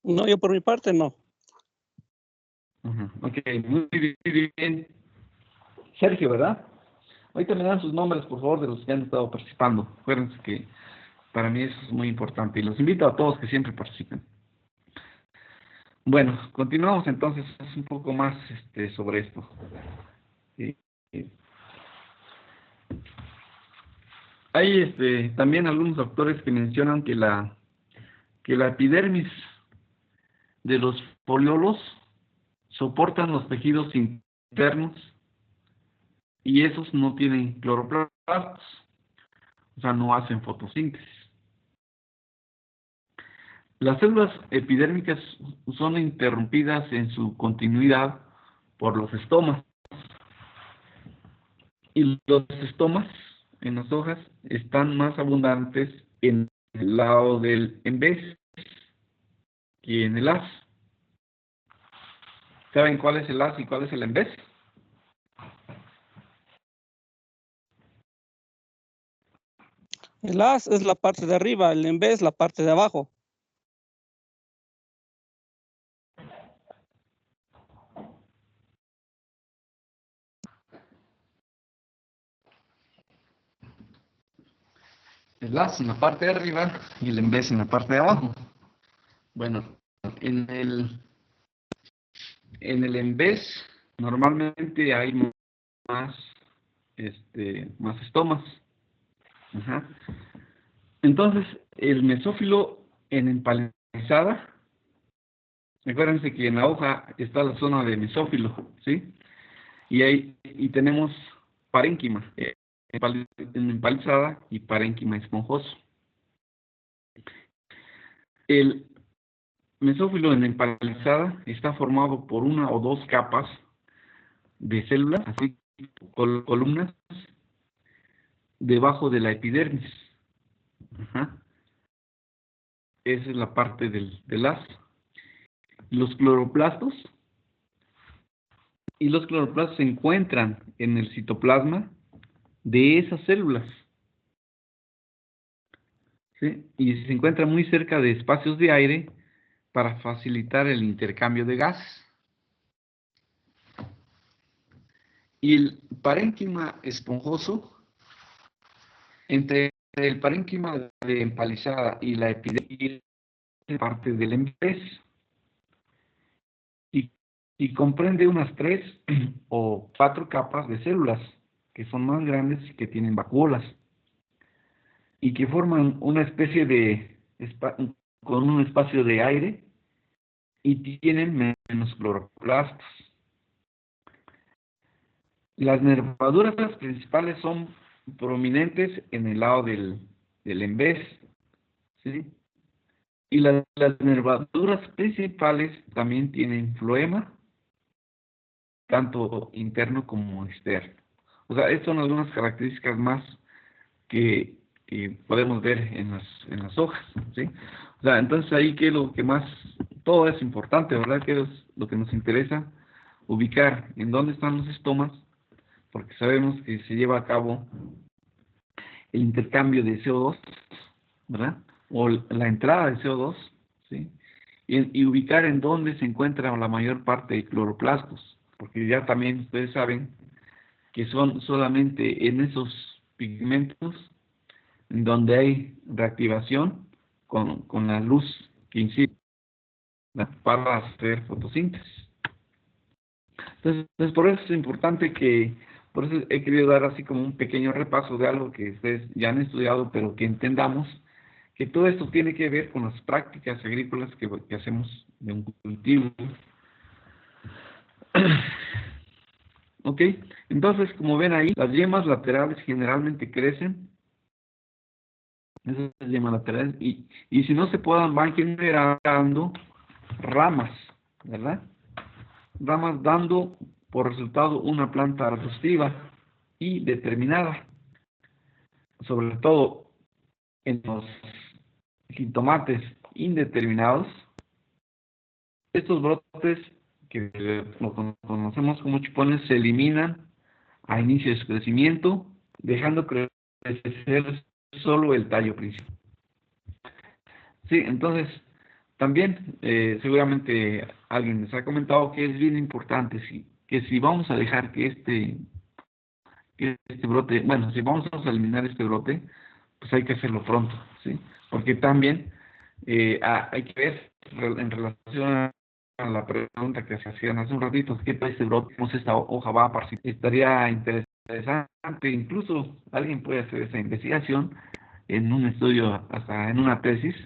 No, yo por mi parte no. Ok, muy bien. Sergio, ¿verdad? Ahorita me dan sus nombres, por favor, de los que han estado participando. Acuérdense que para mí eso es muy importante y los invito a todos que siempre participen. Bueno, continuamos entonces un poco más sobre esto. Eh, eh, Hay también algunos autores que mencionan que la epidermis de los foliolos soportan los tejidos internos, y esos no tienen cloroplastos, o sea, no hacen fotosíntesis. Las células epidérmicas son interrumpidas en su continuidad por los estomas. Y los estomas en las hojas están más abundantes en el lado del en vez que en el haz. ¿Saben cuál es el haz y cuál es el en vez? El haz es la parte de arriba, el en vez es la parte de abajo. El haz en la parte de arriba y el en vez en la parte de abajo. Bueno, en el en vez normalmente hay más, más estomas. Ajá. Entonces, el mesófilo en empalizada, acuérdense que en la hoja está la zona de mesófilo, ¿sí? Y tenemos parénquima en empalizada y parénquima esponjoso. El mesófilo en empalizada está formado por una o dos capas de células, así columnas, debajo de la epidermis. Ajá. Esa es la parte del haz. Los cloroplastos se encuentran en el citoplasma de esas células, ¿sí? Y se encuentran muy cerca de espacios de aire para facilitar el intercambio de gases. Y el parénquima esponjoso, entre el parénquima de empalizada y la epidermis, parte del embés, y comprende unas 3 o 4 capas de células que son más grandes y que tienen vacuolas y que forman una especie de con un espacio de aire y tienen menos cloroplastos. Las nervaduras principales son prominentes en el lado del embés, ¿sí? Y las nervaduras principales también tienen floema, tanto interno como externo. O sea, estas son algunas características más que podemos ver en las hojas, ¿sí? O sea, entonces ahí que lo que más, todo es importante, ¿verdad? Que es lo que nos interesa, ubicar en dónde están los estomas, porque sabemos que se lleva a cabo el intercambio de CO2, ¿verdad? O la entrada de CO2, ¿sí? Y ubicar en dónde se encuentra la mayor parte de cloroplastos, porque ya también ustedes saben que son solamente en esos pigmentos en donde hay reactivación con la luz que incide para hacer fotosíntesis. Entonces, por eso es importante por eso he querido dar así como un pequeño repaso de algo que ustedes ya han estudiado, pero que entendamos que todo esto tiene que ver con las prácticas agrícolas que hacemos de un cultivo. Ok, entonces como ven ahí, las yemas laterales generalmente crecen, esas yemas laterales, y si no se puedan, van generando ramas, ¿verdad? Ramas dando por resultado una planta arbustiva y determinada, sobre todo en los jitomates indeterminados. Estos brotes, que lo conocemos como chupones, se eliminan a inicio de su crecimiento, dejando crecer solo el tallo principal. Sí, entonces, también seguramente alguien les ha comentado que es bien importante que si vamos a dejar que este brote, bueno, si vamos a eliminar este brote, pues hay que hacerlo pronto, ¿sí? Porque también hay que ver en relación a la pregunta que se hacían hace un ratito, ¿qué tal este brote? ¿Cómo esta hoja va a aparecer? Estaría interesante, incluso alguien puede hacer esa investigación en un estudio, hasta en una tesis,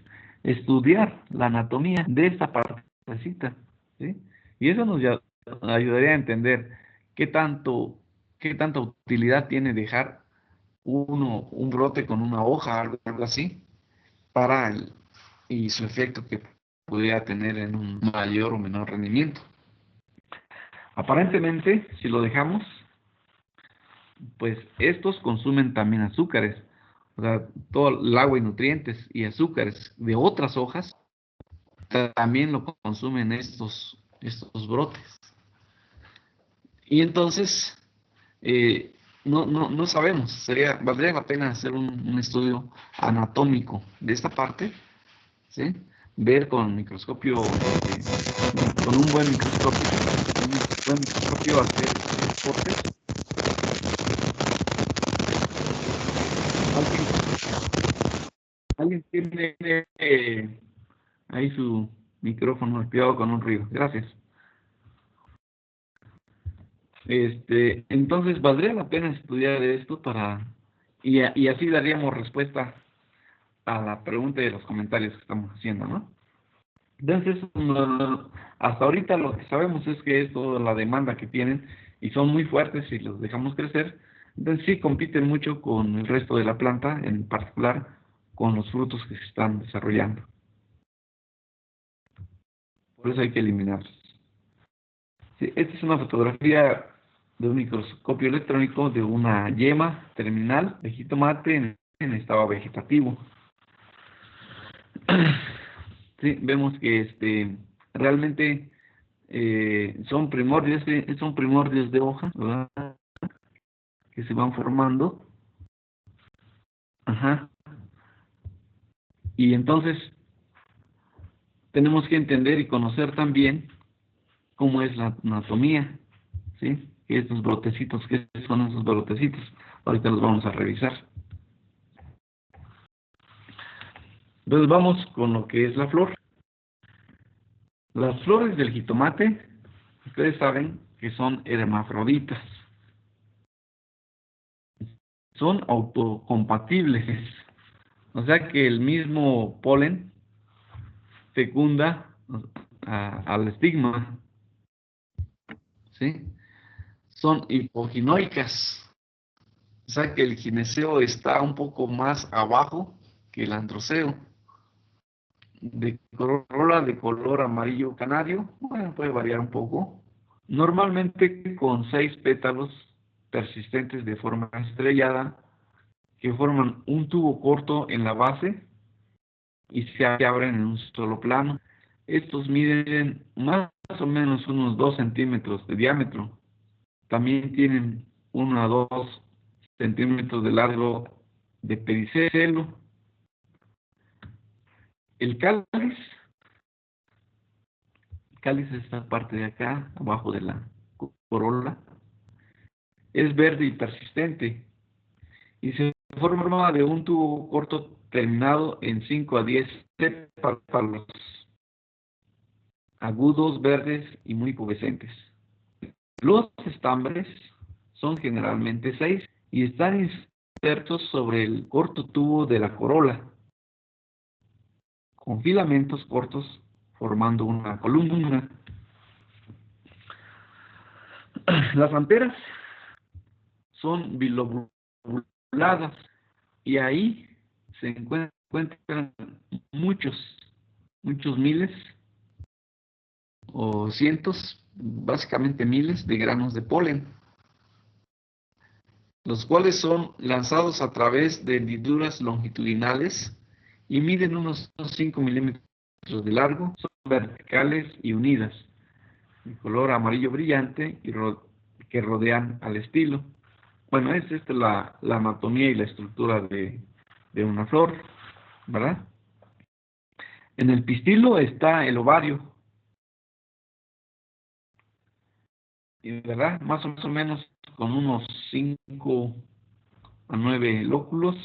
estudiar la anatomía de esta partecita, ¿sí? Y eso nos ayudaría a entender ¿qué tanta utilidad tiene dejar un brote con una hoja, algo así, y su efecto que pudiera tener en un mayor o menor rendimiento? Aparentemente, si lo dejamos, pues estos consumen también azúcares, o sea, todo el agua y nutrientes y azúcares de otras hojas también lo consumen estos brotes. Y entonces, no sabemos, valdría la pena hacer un estudio anatómico de esta parte, ¿sí? Ver con microscopio, con un buen microscopio hacer cortes. Alguien tiene ahí su micrófono activado con un ruido. Gracias. Entonces, valdría la pena estudiar esto y así daríamos respuesta a la pregunta y a los comentarios que estamos haciendo, ¿no? Entonces, hasta ahorita lo que sabemos es que es toda la demanda que tienen y son muy fuertes si los dejamos crecer. Entonces sí compiten mucho con el resto de la planta, en particular con los frutos que se están desarrollando. Por eso hay que eliminarlos. Sí, esta es una fotografía de un microscopio electrónico de una yema terminal de jitomate en estado vegetativo. Sí, vemos que realmente son primordios de hoja, ¿verdad? Que se van formando. Ajá. Y entonces tenemos que entender y conocer también cómo es la anatomía, ¿sí? Estos brotecitos, ¿qué son esos brotecitos? Ahorita los vamos a revisar. Entonces vamos con lo que es la flor. Las flores del jitomate, ustedes saben que son hermafroditas. Son autocompatibles. O sea que el mismo polen fecunda al estigma, ¿sí? Son hipoginoicas. O sea que el gineceo está un poco más abajo que el androceo. De corola de color amarillo canario, bueno, puede variar un poco. Normalmente con 6 pétalos persistentes de forma estrellada que forman un tubo corto en la base y se abren en un solo plano. Estos miden más o menos unos 2 centímetros de diámetro. También tienen 1 a 2 centímetros de largo de pedicelo. El cáliz es esta parte de acá, abajo de la corola, es verde y persistente y se forma de un tubo corto terminado en 5 a 10 pétalos agudos, verdes y muy pubescentes. Los estambres son generalmente 6 y están insertos sobre el corto tubo de la corola, con filamentos cortos formando una columna. Las anteras son bilobuladas y ahí se encuentran muchos miles o cientos, básicamente miles de granos de polen, los cuales son lanzados a través de hendiduras longitudinales y miden unos 5 milímetros de largo, son verticales y unidas, de color amarillo brillante y que rodean al estilo. Bueno, es la anatomía y la estructura de una flor, ¿verdad? En el pistilo está el ovario, y ¿verdad? Más o menos con unos 5 a 9 lóculos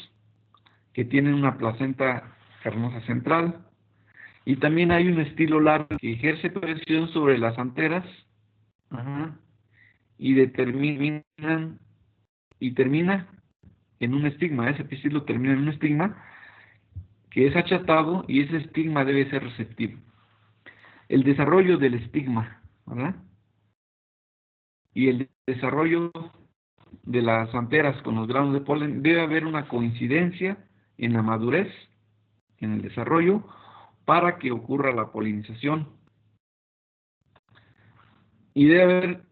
que tienen una placenta carnosa central. Y también hay un estilo largo que ejerce presión sobre las anteras, ajá, y termina en un estigma. Ese pistilo termina en un estigma que es achatado y ese estigma debe ser receptivo. El desarrollo del estigma, ¿verdad? y el desarrollo de las anteras con los granos de polen, debe haber una coincidencia en la madurez, en el desarrollo, para que ocurra la polinización. Y debe haber,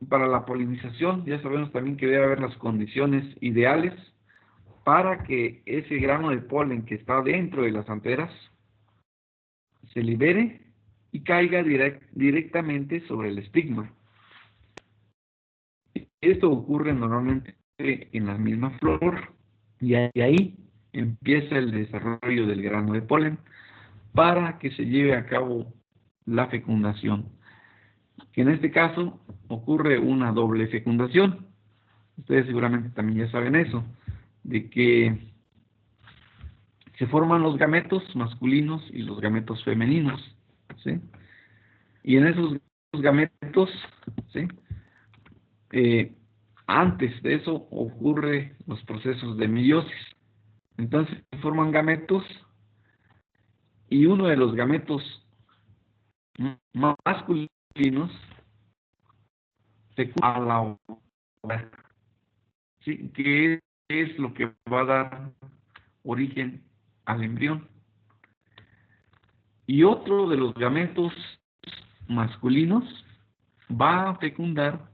para la polinización, ya sabemos también que debe haber las condiciones ideales para que ese grano de polen que está dentro de las anteras se libere y caiga directamente sobre el estigma. Esto ocurre normalmente en la misma flor y ahí empieza el desarrollo del grano de polen para que se lleve a cabo la fecundación. Que en este caso ocurre una doble fecundación. Ustedes seguramente también ya saben eso, de que se forman los gametos masculinos y los gametos femeninos, ¿sí? Y en esos gametos, ¿sí? Antes de eso ocurre los procesos de meiosis. Entonces se forman gametos y uno de los gametos masculinos fecunda a la otra, ¿sí? Que es lo que va a dar origen al embrión. Y otro de los gametos masculinos va a fecundar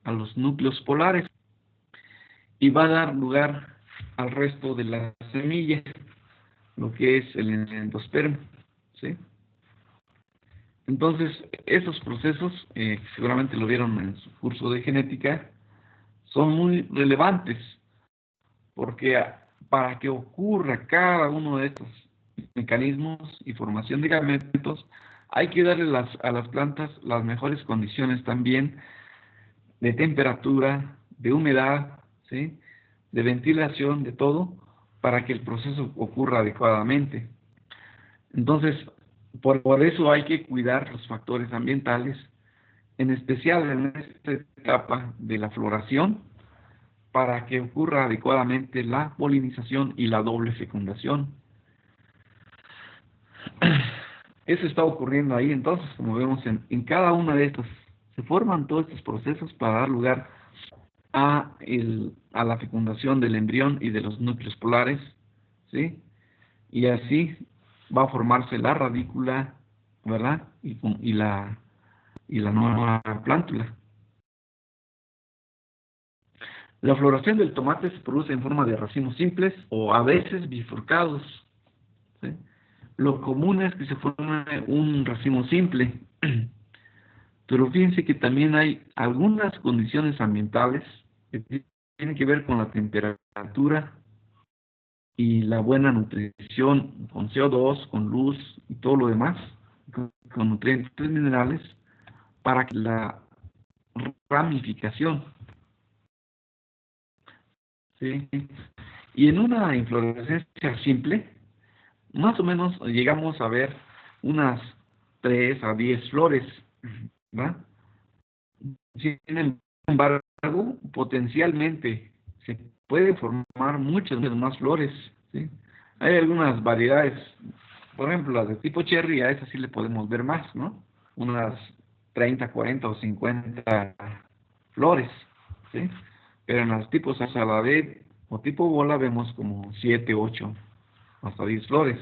a los núcleos polares y va a dar lugar al resto de la semilla, lo que es el endosperma, ¿sí? Entonces, esos procesos, seguramente lo vieron en su curso de genética, son muy relevantes, porque para que ocurra cada uno de estos mecanismos y formación de gametos, hay que darle a las plantas las mejores condiciones también de temperatura, de humedad, ¿sí? De ventilación, de todo, para que el proceso ocurra adecuadamente. Entonces, por eso hay que cuidar los factores ambientales, en especial en esta etapa de la floración, para que ocurra adecuadamente la polinización y la doble fecundación. Eso está ocurriendo ahí, entonces, como vemos en cada una de estas, se forman todos estos procesos para dar lugar a la fecundación del embrión y de los núcleos polares, ¿sí? Y así va a formarse la radícula, ¿verdad? Y la nueva plántula. La floración del tomate se produce en forma de racimos simples o a veces bifurcados, ¿sí? Lo común es que se forme un racimo simple, pero fíjense que también hay algunas condiciones ambientales que tienen que ver con la temperatura y la buena nutrición con CO2, con luz y todo lo demás, con nutrientes minerales, para que la ramificación, ¿sí? Y en una inflorescencia simple, más o menos llegamos a ver unas 3 a 10 flores, ¿verdad? Sin embargo, potencialmente se pueden formar muchas más flores, ¿sí? Hay algunas variedades, por ejemplo, las de tipo cherry, a esas sí le podemos ver más, ¿no? Unas 30, 40 o 50 flores, ¿sí? Pero en las tipos saladet o tipo bola vemos como 7, 8, hasta 10 flores.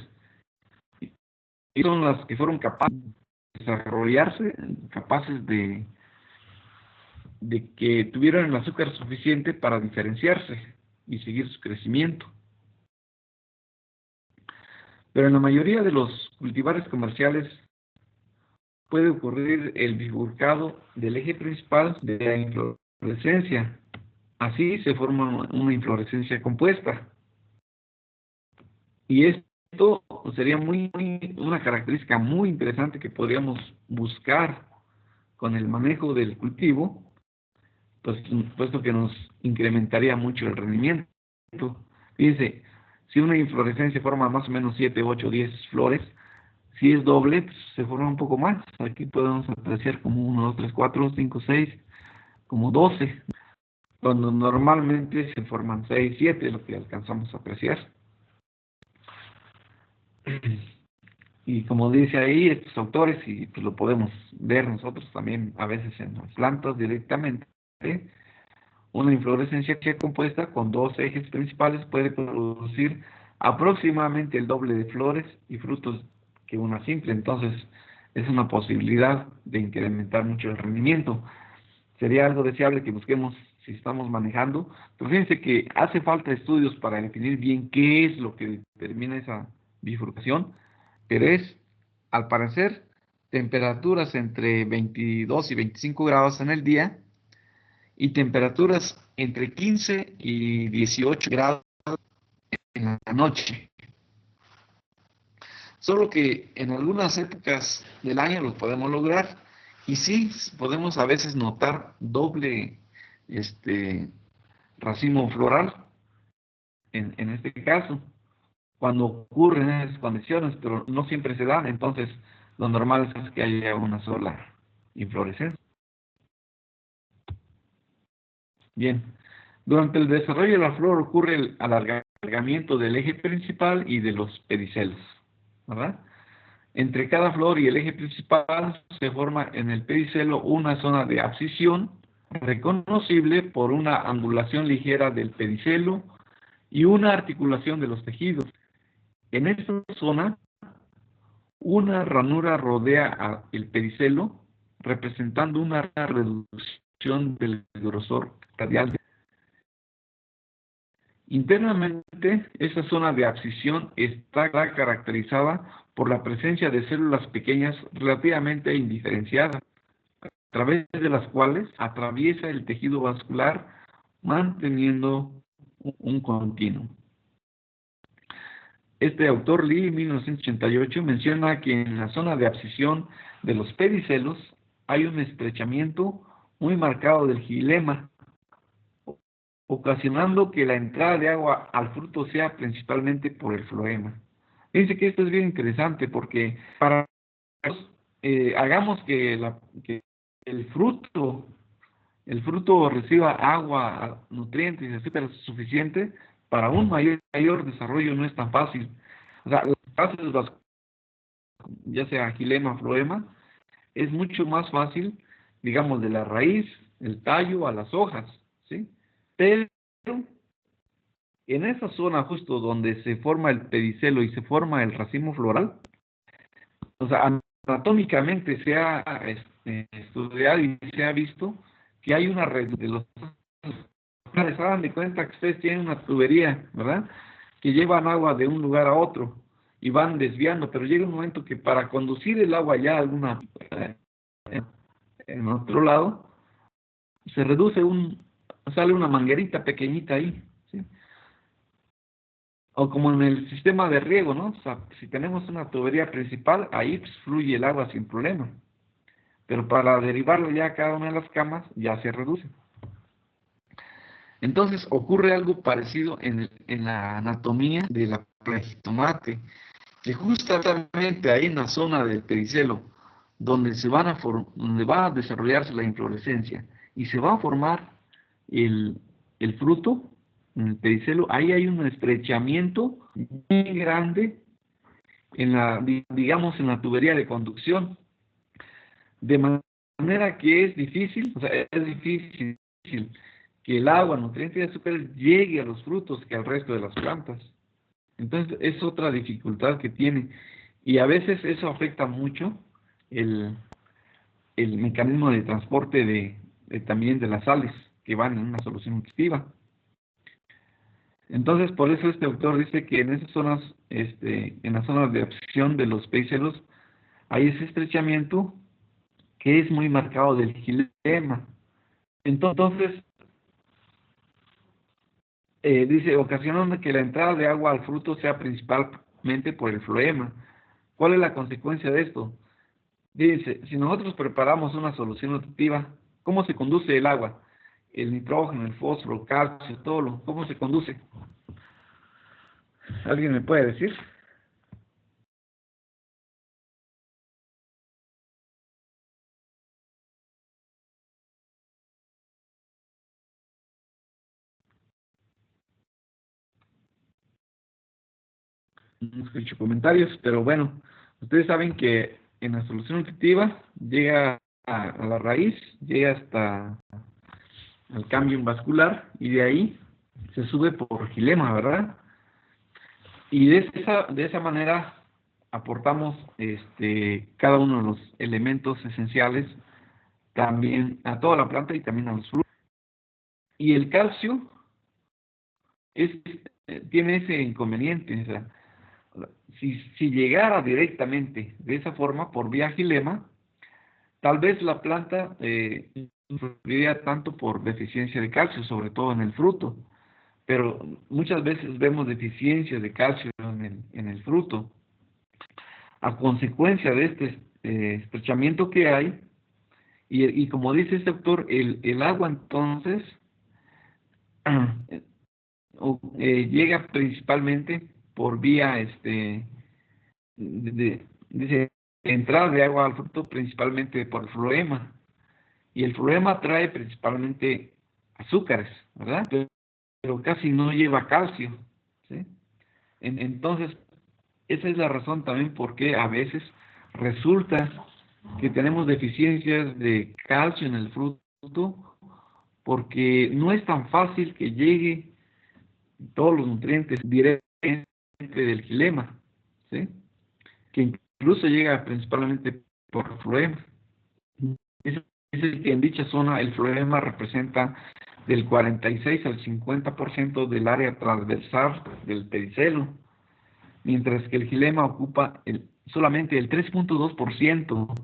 Y son las que fueron capaces de desarrollarse, capaces de que tuvieran el azúcar suficiente para diferenciarse y seguir su crecimiento. Pero en la mayoría de los cultivares comerciales puede ocurrir el bifurcado del eje principal de la inflorescencia. Así se forma una inflorescencia compuesta. Y esto sería una característica muy interesante que podríamos buscar con el manejo del cultivo, pues, puesto que nos incrementaría mucho el rendimiento. Fíjense, si una inflorescencia forma más o menos 7, 8, 10 flores, si es doble, pues se forma un poco más. Aquí podemos apreciar como 1, 2, 3, 4, 5, 6, como 12, cuando normalmente se forman 6, 7, lo que alcanzamos a apreciar. Y como dice ahí estos autores, y pues lo podemos ver nosotros también a veces en las plantas directamente, Una inflorescencia compuesta con dos ejes principales puede producir aproximadamente el doble de flores y frutos que una simple. Entonces, es una posibilidad de incrementar mucho el rendimiento. Sería algo deseable que busquemos si estamos manejando. Pero fíjense que hace falta estudios para definir bien qué es lo que determina esa bifurcación, pero es, al parecer, temperaturas entre 22 y 25 grados en el día y temperaturas entre 15 y 18 grados en la noche. Solo que en algunas épocas del año lo podemos lograr y sí podemos a veces notar doble racimo floral en este caso, cuando ocurren esas condiciones, pero no siempre se dan. Entonces lo normal es que haya una sola inflorescencia. Bien, durante el desarrollo de la flor ocurre el alargamiento del eje principal y de los pedicelos, ¿verdad? Entre cada flor y el eje principal se forma en el pedicelo una zona de abscisión reconocible por una angulación ligera del pedicelo y una articulación de los tejidos. En esta zona, una ranura rodea el pedicelo, representando una reducción del grosor radial. Internamente, esa zona de abscisión está caracterizada por la presencia de células pequeñas relativamente indiferenciadas, a través de las cuales atraviesa el tejido vascular manteniendo un continuo. Este autor, Lee, en 1988, menciona que en la zona de abscisión de los pedicelos hay un estrechamiento muy marcado del xilema, ocasionando que la entrada de agua al fruto sea principalmente por el floema. Fíjense que esto es bien interesante porque para hagamos que el fruto reciba agua, nutrientes y azúcar suficiente, para un mayor desarrollo no es tan fácil. O sea, las fases, ya sea xilema, floema, es mucho más fácil, digamos, de la raíz, el tallo, a las hojas, ¿sí? Pero en esa zona justo donde se forma el pedicelo y se forma el racimo floral, o sea, anatómicamente se ha estudiado y se ha visto que hay una red de los... Se dan de cuenta que ustedes tienen una tubería, ¿verdad? Que llevan agua de un lugar a otro y van desviando, pero llega un momento que para conducir el agua ya a alguna en otro lado, se reduce sale una manguerita pequeñita ahí, ¿sí? O como en el sistema de riego, ¿no? O sea, si tenemos una tubería principal, ahí pues, fluye el agua sin problema. Pero para derivarlo ya a cada una de las camas, ya se reduce. Entonces ocurre algo parecido en la anatomía de la planta de jitomate, que justamente ahí en la zona del pedicelo, donde donde va a desarrollarse la inflorescencia y se va a formar el fruto en el pedicelo, ahí hay un estrechamiento muy grande digamos, en la tubería de conducción, de manera que es difícil, o sea, es difícil que el agua, nutrientes y azúcares llegue a los frutos que al resto de las plantas. Entonces, es otra dificultad que tiene. Y a veces eso afecta mucho el mecanismo de transporte también de las sales que van en una solución nutritiva. Entonces, por eso este autor dice que en esas zonas, en las zonas de abscisión de los pedicelos, hay ese estrechamiento que es muy marcado del xilema. Entonces, dice, ocasionando que la entrada de agua al fruto sea principalmente por el floema. ¿Cuál es la consecuencia de esto? Dice, si nosotros preparamos una solución nutritiva, ¿cómo se conduce el agua? El nitrógeno, el fósforo, el calcio, ¿cómo se conduce? ¿Alguien me puede decir? No escucho comentarios, pero bueno, ustedes saben que en la solución nutritiva llega a la raíz, llega al cambio vascular y de ahí se sube por xilema, ¿verdad? Y de esa manera aportamos cada uno de los elementos esenciales también a toda la planta y también a los frutos. Y el calcio tiene ese inconveniente, o sea, si llegara directamente de esa forma por vía xilema, tal vez la planta sufriría tanto por deficiencia de calcio, sobre todo en el fruto, pero muchas veces vemos deficiencia de calcio en el fruto. A consecuencia de este estrechamiento que hay, y como dice este autor, el agua entonces llega principalmente por vía, dice, entrada de agua al fruto principalmente por el floema, y el floema trae principalmente azúcares, ¿verdad? Pero casi no lleva calcio, ¿sí? Entonces, esa es la razón también por qué a veces resulta que tenemos deficiencias de calcio en el fruto, porque no es tan fácil que llegue todos los nutrientes directamente del xilema, ¿sí? Que incluso llega principalmente por floema. Es que en dicha zona el floema representa del 46 al 50% del área transversal del pedicelo, mientras que el xilema ocupa solamente el 3.2%,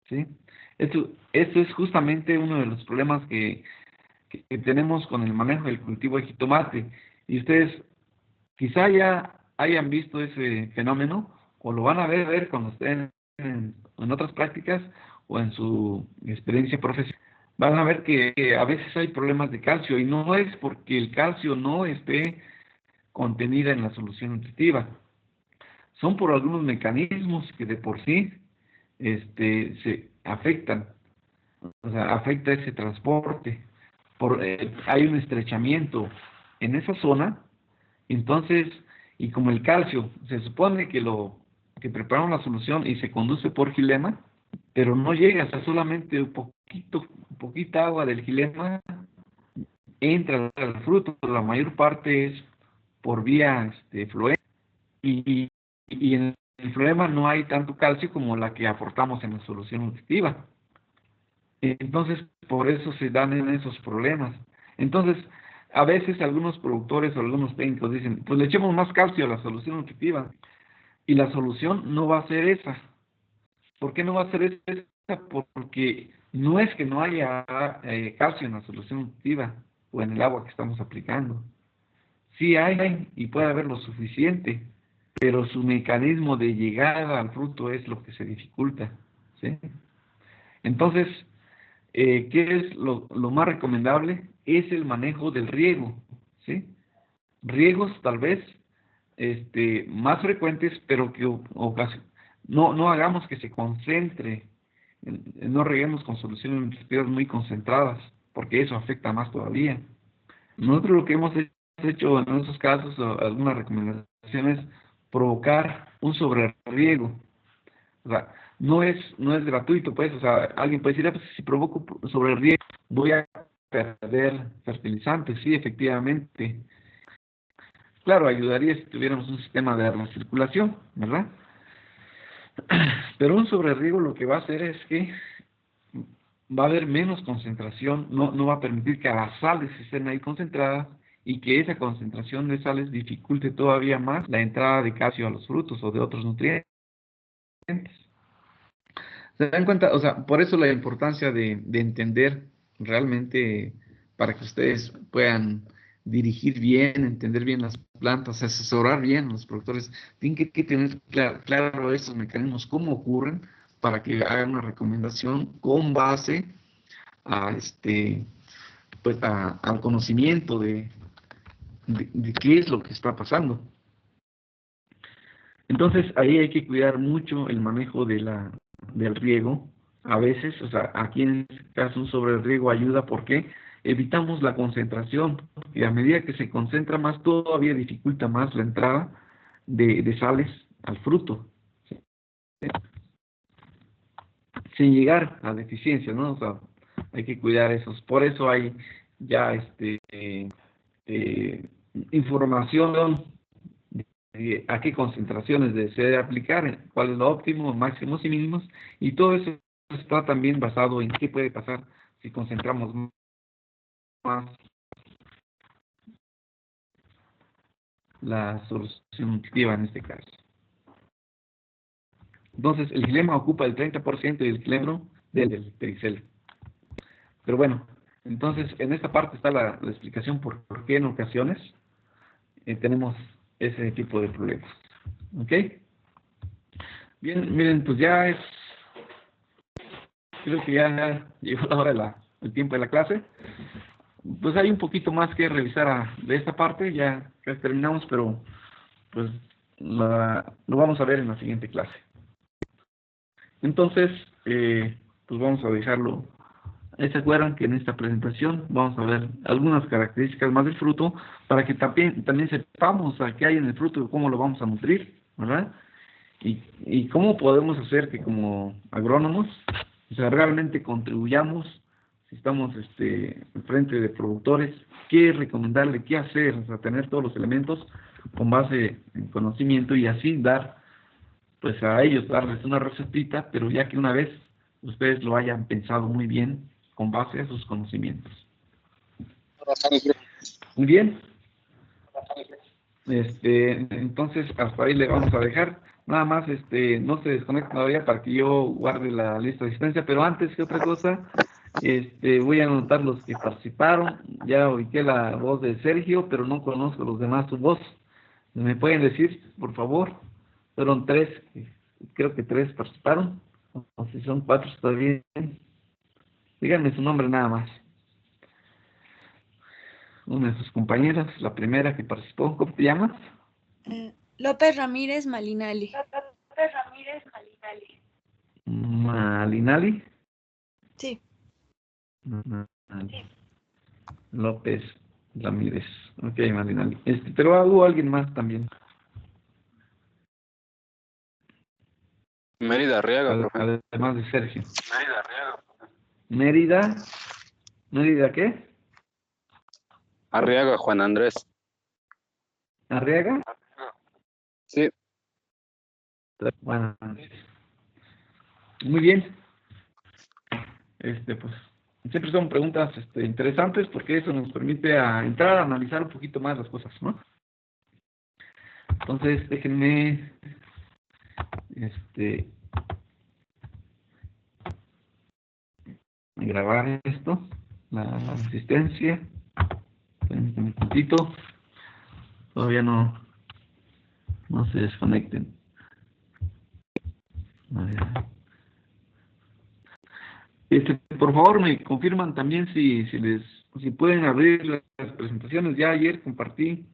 ¿sí? Esto es justamente uno de los problemas que tenemos con el manejo del cultivo de jitomate. Y ustedes quizá ya hayan visto ese fenómeno, o lo van a ver cuando estén en otras prácticas o en su experiencia profesional. Van a ver que a veces hay problemas de calcio, y no es porque el calcio no esté contenida en la solución nutritiva. Son por algunos mecanismos que de por sí se afectan, o sea, afecta ese transporte. Hay un estrechamiento en esa zona, entonces, y como el calcio, se supone que preparan la solución y se conduce por xilema, pero no llega hasta solamente poquita agua del xilema entra al fruto, la mayor parte es por vía floema, y en el floema no hay tanto calcio como la que aportamos en la solución nutritiva. Entonces, por eso se dan en esos problemas. Entonces, a veces algunos productores o algunos técnicos dicen, pues le echemos más calcio a la solución nutritiva, y la solución no va a ser esa. ¿Por qué no va a ser esa? Porque no es que no haya calcio en la solución nutritiva o en el agua que estamos aplicando. Sí hay, y puede haber lo suficiente, pero su mecanismo de llegada al fruto es lo que se dificulta, ¿sí? Entonces, ¿qué es lo más recomendable? Es el manejo del riego, ¿sí? Riegos tal vez más frecuentes, pero que no hagamos que se concentre, no reguemos con soluciones nutritivas muy concentradas, porque eso afecta más todavía. Nosotros lo que hemos hecho en esos casos, algunas recomendaciones, provocar un sobreriego. O sea, no es gratuito, pues, o sea, alguien puede decir, pues, si provoco sobreriego, voy a perder fertilizantes. Sí, efectivamente. Claro, ayudaría si tuviéramos un sistema de recirculación, ¿verdad? Pero un sobreriego lo que va a hacer es que va a haber menos concentración, no va a permitir que las sales estén ahí concentradas, y que esa concentración de sales dificulte todavía más la entrada de calcio a los frutos o de otros nutrientes. ¿Se dan cuenta? O sea, por eso la importancia de entender realmente, para que ustedes puedan dirigir bien, entender bien las plantas, asesorar bien a los productores. Tienen que tener claro estos mecanismos, cómo ocurren, para que hagan una recomendación con base a pues al conocimiento de qué es lo que está pasando. Entonces, ahí hay que cuidar mucho el manejo del riego. A veces, o sea, aquí en este caso un sobreriego ayuda porque evitamos la concentración, y a medida que se concentra más, todavía dificulta más la entrada de sales al fruto, ¿sí? Sin llegar a deficiencia, ¿no? O sea, hay que cuidar esos. Por eso hay ya información de a qué concentraciones desea aplicar, cuál es lo óptimo, máximos y mínimos, y todo eso está también basado en qué puede pasar si concentramos más la solución nutritiva en este caso. Entonces, el xilema ocupa el 30% del xilema del pericel. Pero bueno, entonces en esta parte está la explicación por qué en ocasiones tenemos ese tipo de problemas. ¿Ok? Bien, miren, pues ya creo que ya llegó la hora el tiempo de la clase. Pues hay un poquito más que revisar de esta parte, ya casi terminamos, pero pues lo vamos a ver en la siguiente clase. Entonces, pues vamos a dejarlo. ¿Se acuerdan que en esta presentación vamos a ver algunas características más del fruto para que también sepamos a qué hay en el fruto y cómo lo vamos a nutrir, ¿verdad? Y cómo podemos hacer que como agrónomos, o sea, realmente contribuyamos, si estamos al frente de productores, qué recomendarle, qué hacer, o sea, tener todos los elementos con base en conocimiento y así pues a ellos darles una recetita, pero ya que una vez ustedes lo hayan pensado muy bien con base a sus conocimientos. Muy bien. Entonces hasta ahí le vamos a dejar. Nada más, no se desconecte todavía para que yo guarde la lista de asistencia, pero antes que otra cosa, voy a anotar los que participaron. Ya ubiqué la voz de Sergio, pero no conozco los demás su voz. ¿Me pueden decir, por favor? Fueron 3, creo que 3 participaron. O si son 4 está bien. Díganme su nombre nada más. Una de sus compañeras, la primera que participó, ¿cómo te llamas? López Ramírez Malinali. ¿Malinali? Sí. López Ramírez. Ok, Malinali. Pero hubo alguien más también. Mérida Arriaga, profe. Además de Sergio. Mérida. ¿Mérida qué? Arriaga, Juan Andrés. ¿Arriaga? Sí. Bueno, muy bien. Pues siempre son preguntas interesantes porque eso nos permite entrar a analizar un poquito más las cosas, ¿no? Entonces, déjenme grabar esto, la asistencia. Un poquito. Todavía no se desconecten. A ver. Por favor, me confirman también si pueden abrir las presentaciones. Ya ayer compartí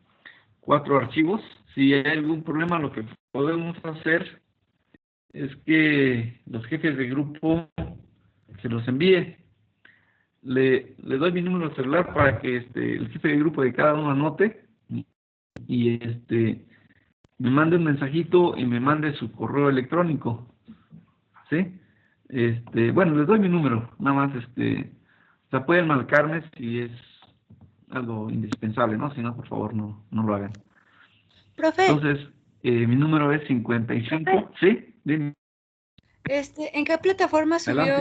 4 archivos. Si hay algún problema, lo que podemos hacer es que los jefes de grupo se los envíe. Le doy mi número de celular para que el jefe de grupo de cada uno anote y me mande un mensajito y me mande su correo electrónico. ¿Sí? Bueno, les doy mi número, nada más, o sea, pueden marcarme si es algo indispensable, ¿no? Si no, por favor, no lo hagan. Profe. Entonces, mi número es 55, ¿sí? Dime. ¿En qué plataforma subió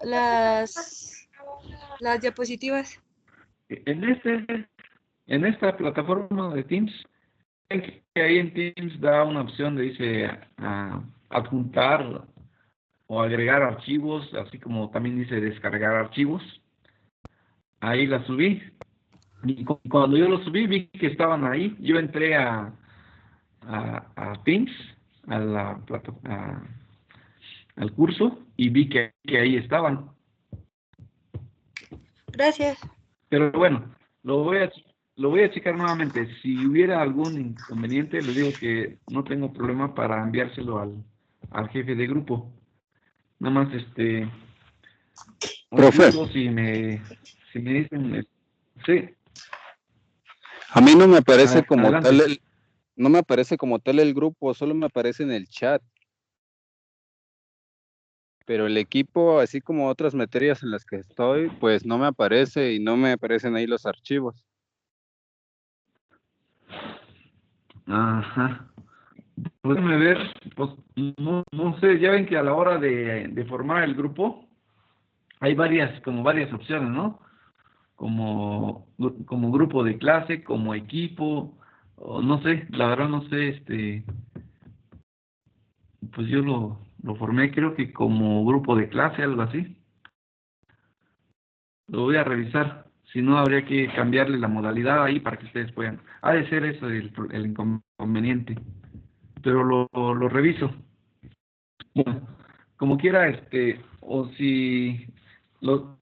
las diapositivas? En esta plataforma de Teams, que ahí en Teams da una opción de dice adjuntar o agregar archivos, así como también dice descargar archivos. Ahí la subí. Y cuando yo lo subí, vi que estaban ahí. Yo entré a Teams, al curso, y vi que ahí estaban. Gracias. Pero bueno, lo voy a checar nuevamente. Si hubiera algún inconveniente, le digo que no tengo problema para enviárselo al jefe de grupo. Nada más, Profe. si me dicen, sí. A mí no me aparece como adelante. tal no me aparece como tal el grupo, solo me aparece en el chat. pero el equipo, así como otras materias en las que estoy, pues no me aparece y no me aparecen ahí los archivos. Ajá. Pues déjame ver, pues no sé, ya ven que a la hora de formar el grupo hay varias opciones, ¿no? Como grupo de clase, como equipo, o no sé, la verdad no sé, pues yo lo formé creo que como grupo de clase, algo así. Lo voy a revisar, si no habría que cambiarle la modalidad ahí para que ustedes puedan. Ha de ser eso el inconveniente, pero lo reviso. Bueno, como quiera, o si lo-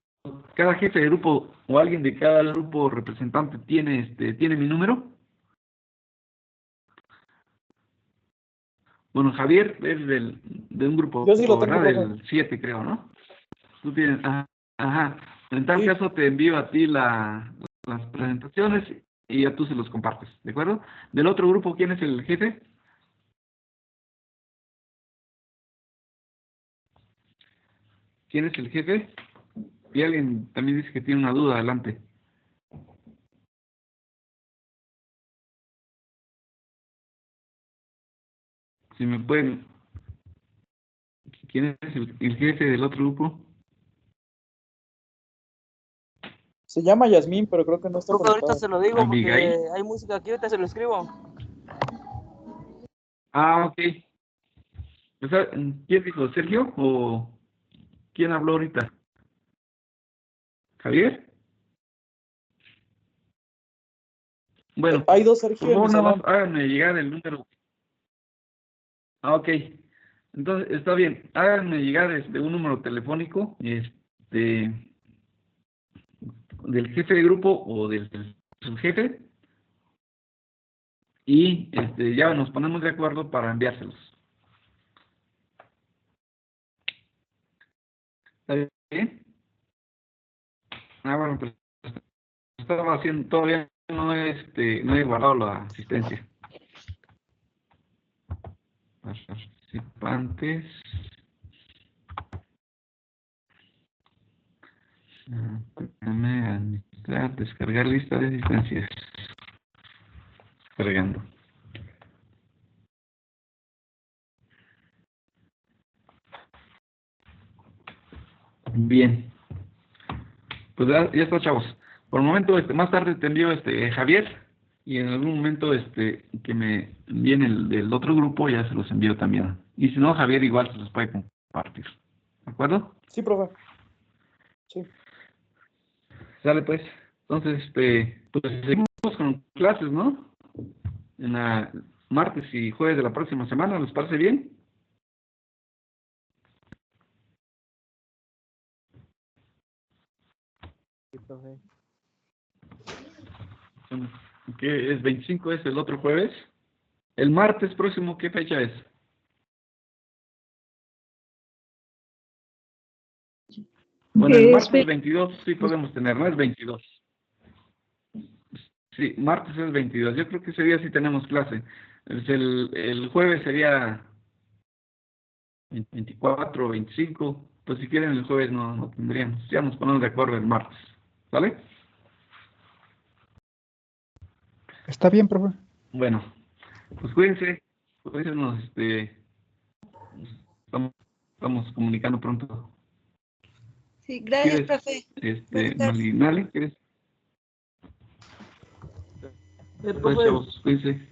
cada jefe de grupo o alguien de cada grupo representante tiene mi número. Bueno, Javier es de un grupo, Yo sí lo tengo, ¿verdad? profe. Del 7 creo, ¿no? Tú tienes, ajá. En tal Sí. caso te envío a ti las presentaciones y ya tú se los compartes, ¿de acuerdo? Del otro grupo, ¿quién es el jefe? ¿Quién es el jefe? Y alguien también dice que tiene una duda, adelante. Si me pueden... ¿Quién es el jefe del otro grupo? Se llama Yasmín, pero creo que no está Profe, ahorita conectada. se lo digo porque Abigail. hay música aquí, ahorita se lo escribo. Ah, ok. O sea, ¿quién dijo? ¿Sergio? ¿O quién habló ahorita? ¿Javier? Bueno, Hay dos por Sergio en mi favor, nada más salón. háganme llegar el número. Ah, ok. Entonces, está bien. Háganme llegar un número telefónico del jefe de grupo o del subjefe y ya nos ponemos de acuerdo para enviárselos. ¿Está bien? Ah, bueno, pues estaba haciendo, todavía no he guardado la asistencia. Participantes. Déjame administrar, descargar lista de asistencias. Cargando. Bien. Pues ya está, chavos. Por el momento, más tarde te envío Javier, y en algún momento que me envíen el del otro grupo, ya se los envío también. Y si no, Javier igual se los puede compartir. ¿De acuerdo? Sí, profe. Sí. Sale pues. Entonces, pues seguimos con clases, ¿no? En la martes y jueves de la próxima semana, ¿les parece bien? Sí, profe. ¿Qué es? 25 es el otro jueves. El martes próximo, ¿qué fecha es? Bueno, el martes 22 sí podemos tener, ¿no? Es 22. Sí, martes es 22. Yo creo que ese día sí tenemos clase. El jueves sería 24 o 25. Pues si quieren el jueves no tendríamos. Ya nos ponemos de acuerdo el martes. ¿Vale? Está bien, profe. Bueno, pues cuídense. Cuídense, nos estamos comunicando pronto. Sí, gracias, ¿Quieres, profe. Buenas tardes. Malinali? ¿Quieres? Pues Profe, chavos, cuídense.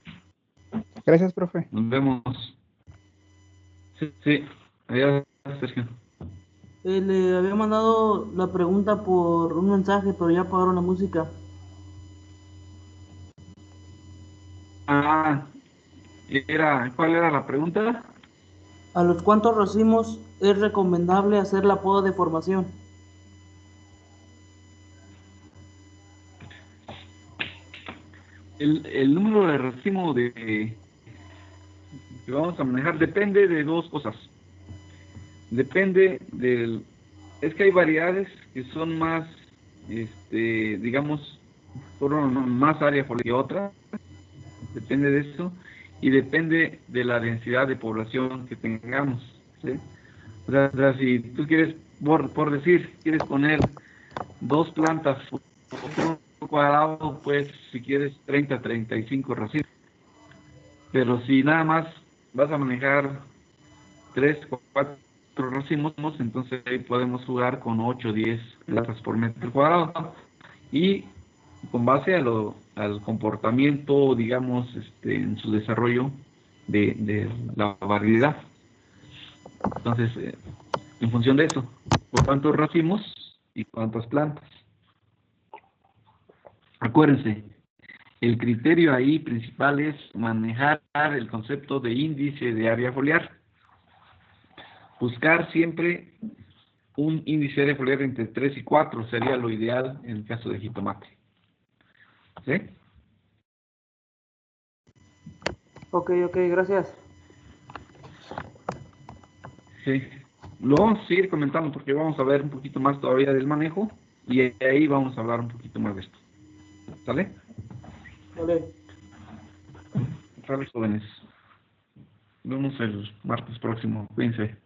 Gracias, profe. Nos vemos. Sí. Adiós, Sergio. le había mandado la pregunta por un mensaje, pero ya apagaron la música. ¿Cuál era la pregunta? ¿A los cuántos racimos es recomendable hacer la poda de formación? El número de racimo que vamos a manejar depende de dos cosas. Depende es que hay variedades que son más, digamos, fueron más área por que otra. Depende de eso. Y depende de la densidad de población que tengamos, ¿sí? O sea, si tú quieres, por decir, quieres poner 2 plantas por un cuadrado, pues si quieres 30, 35 racimos. Pero si nada más vas a manejar 3, 4 racimos, entonces ahí podemos jugar con 8, 10 plantas por metro cuadrado. Y con base al comportamiento, digamos, en su desarrollo de la variedad. Entonces, en función de eso, por cuántos racimos y cuántas plantas. Acuérdense, el criterio ahí principal es manejar el concepto de índice de área foliar. Buscar siempre un índice de área foliar entre 3 y 4 sería lo ideal en el caso de jitomate. ¿Sí? Ok, gracias. Sí. Lo vamos a seguir comentando porque vamos a ver un poquito más todavía del manejo y ahí vamos a hablar un poquito más de esto. ¿Sale? Vale. Sale, jóvenes. Nos vemos el martes próximo. Cuídense.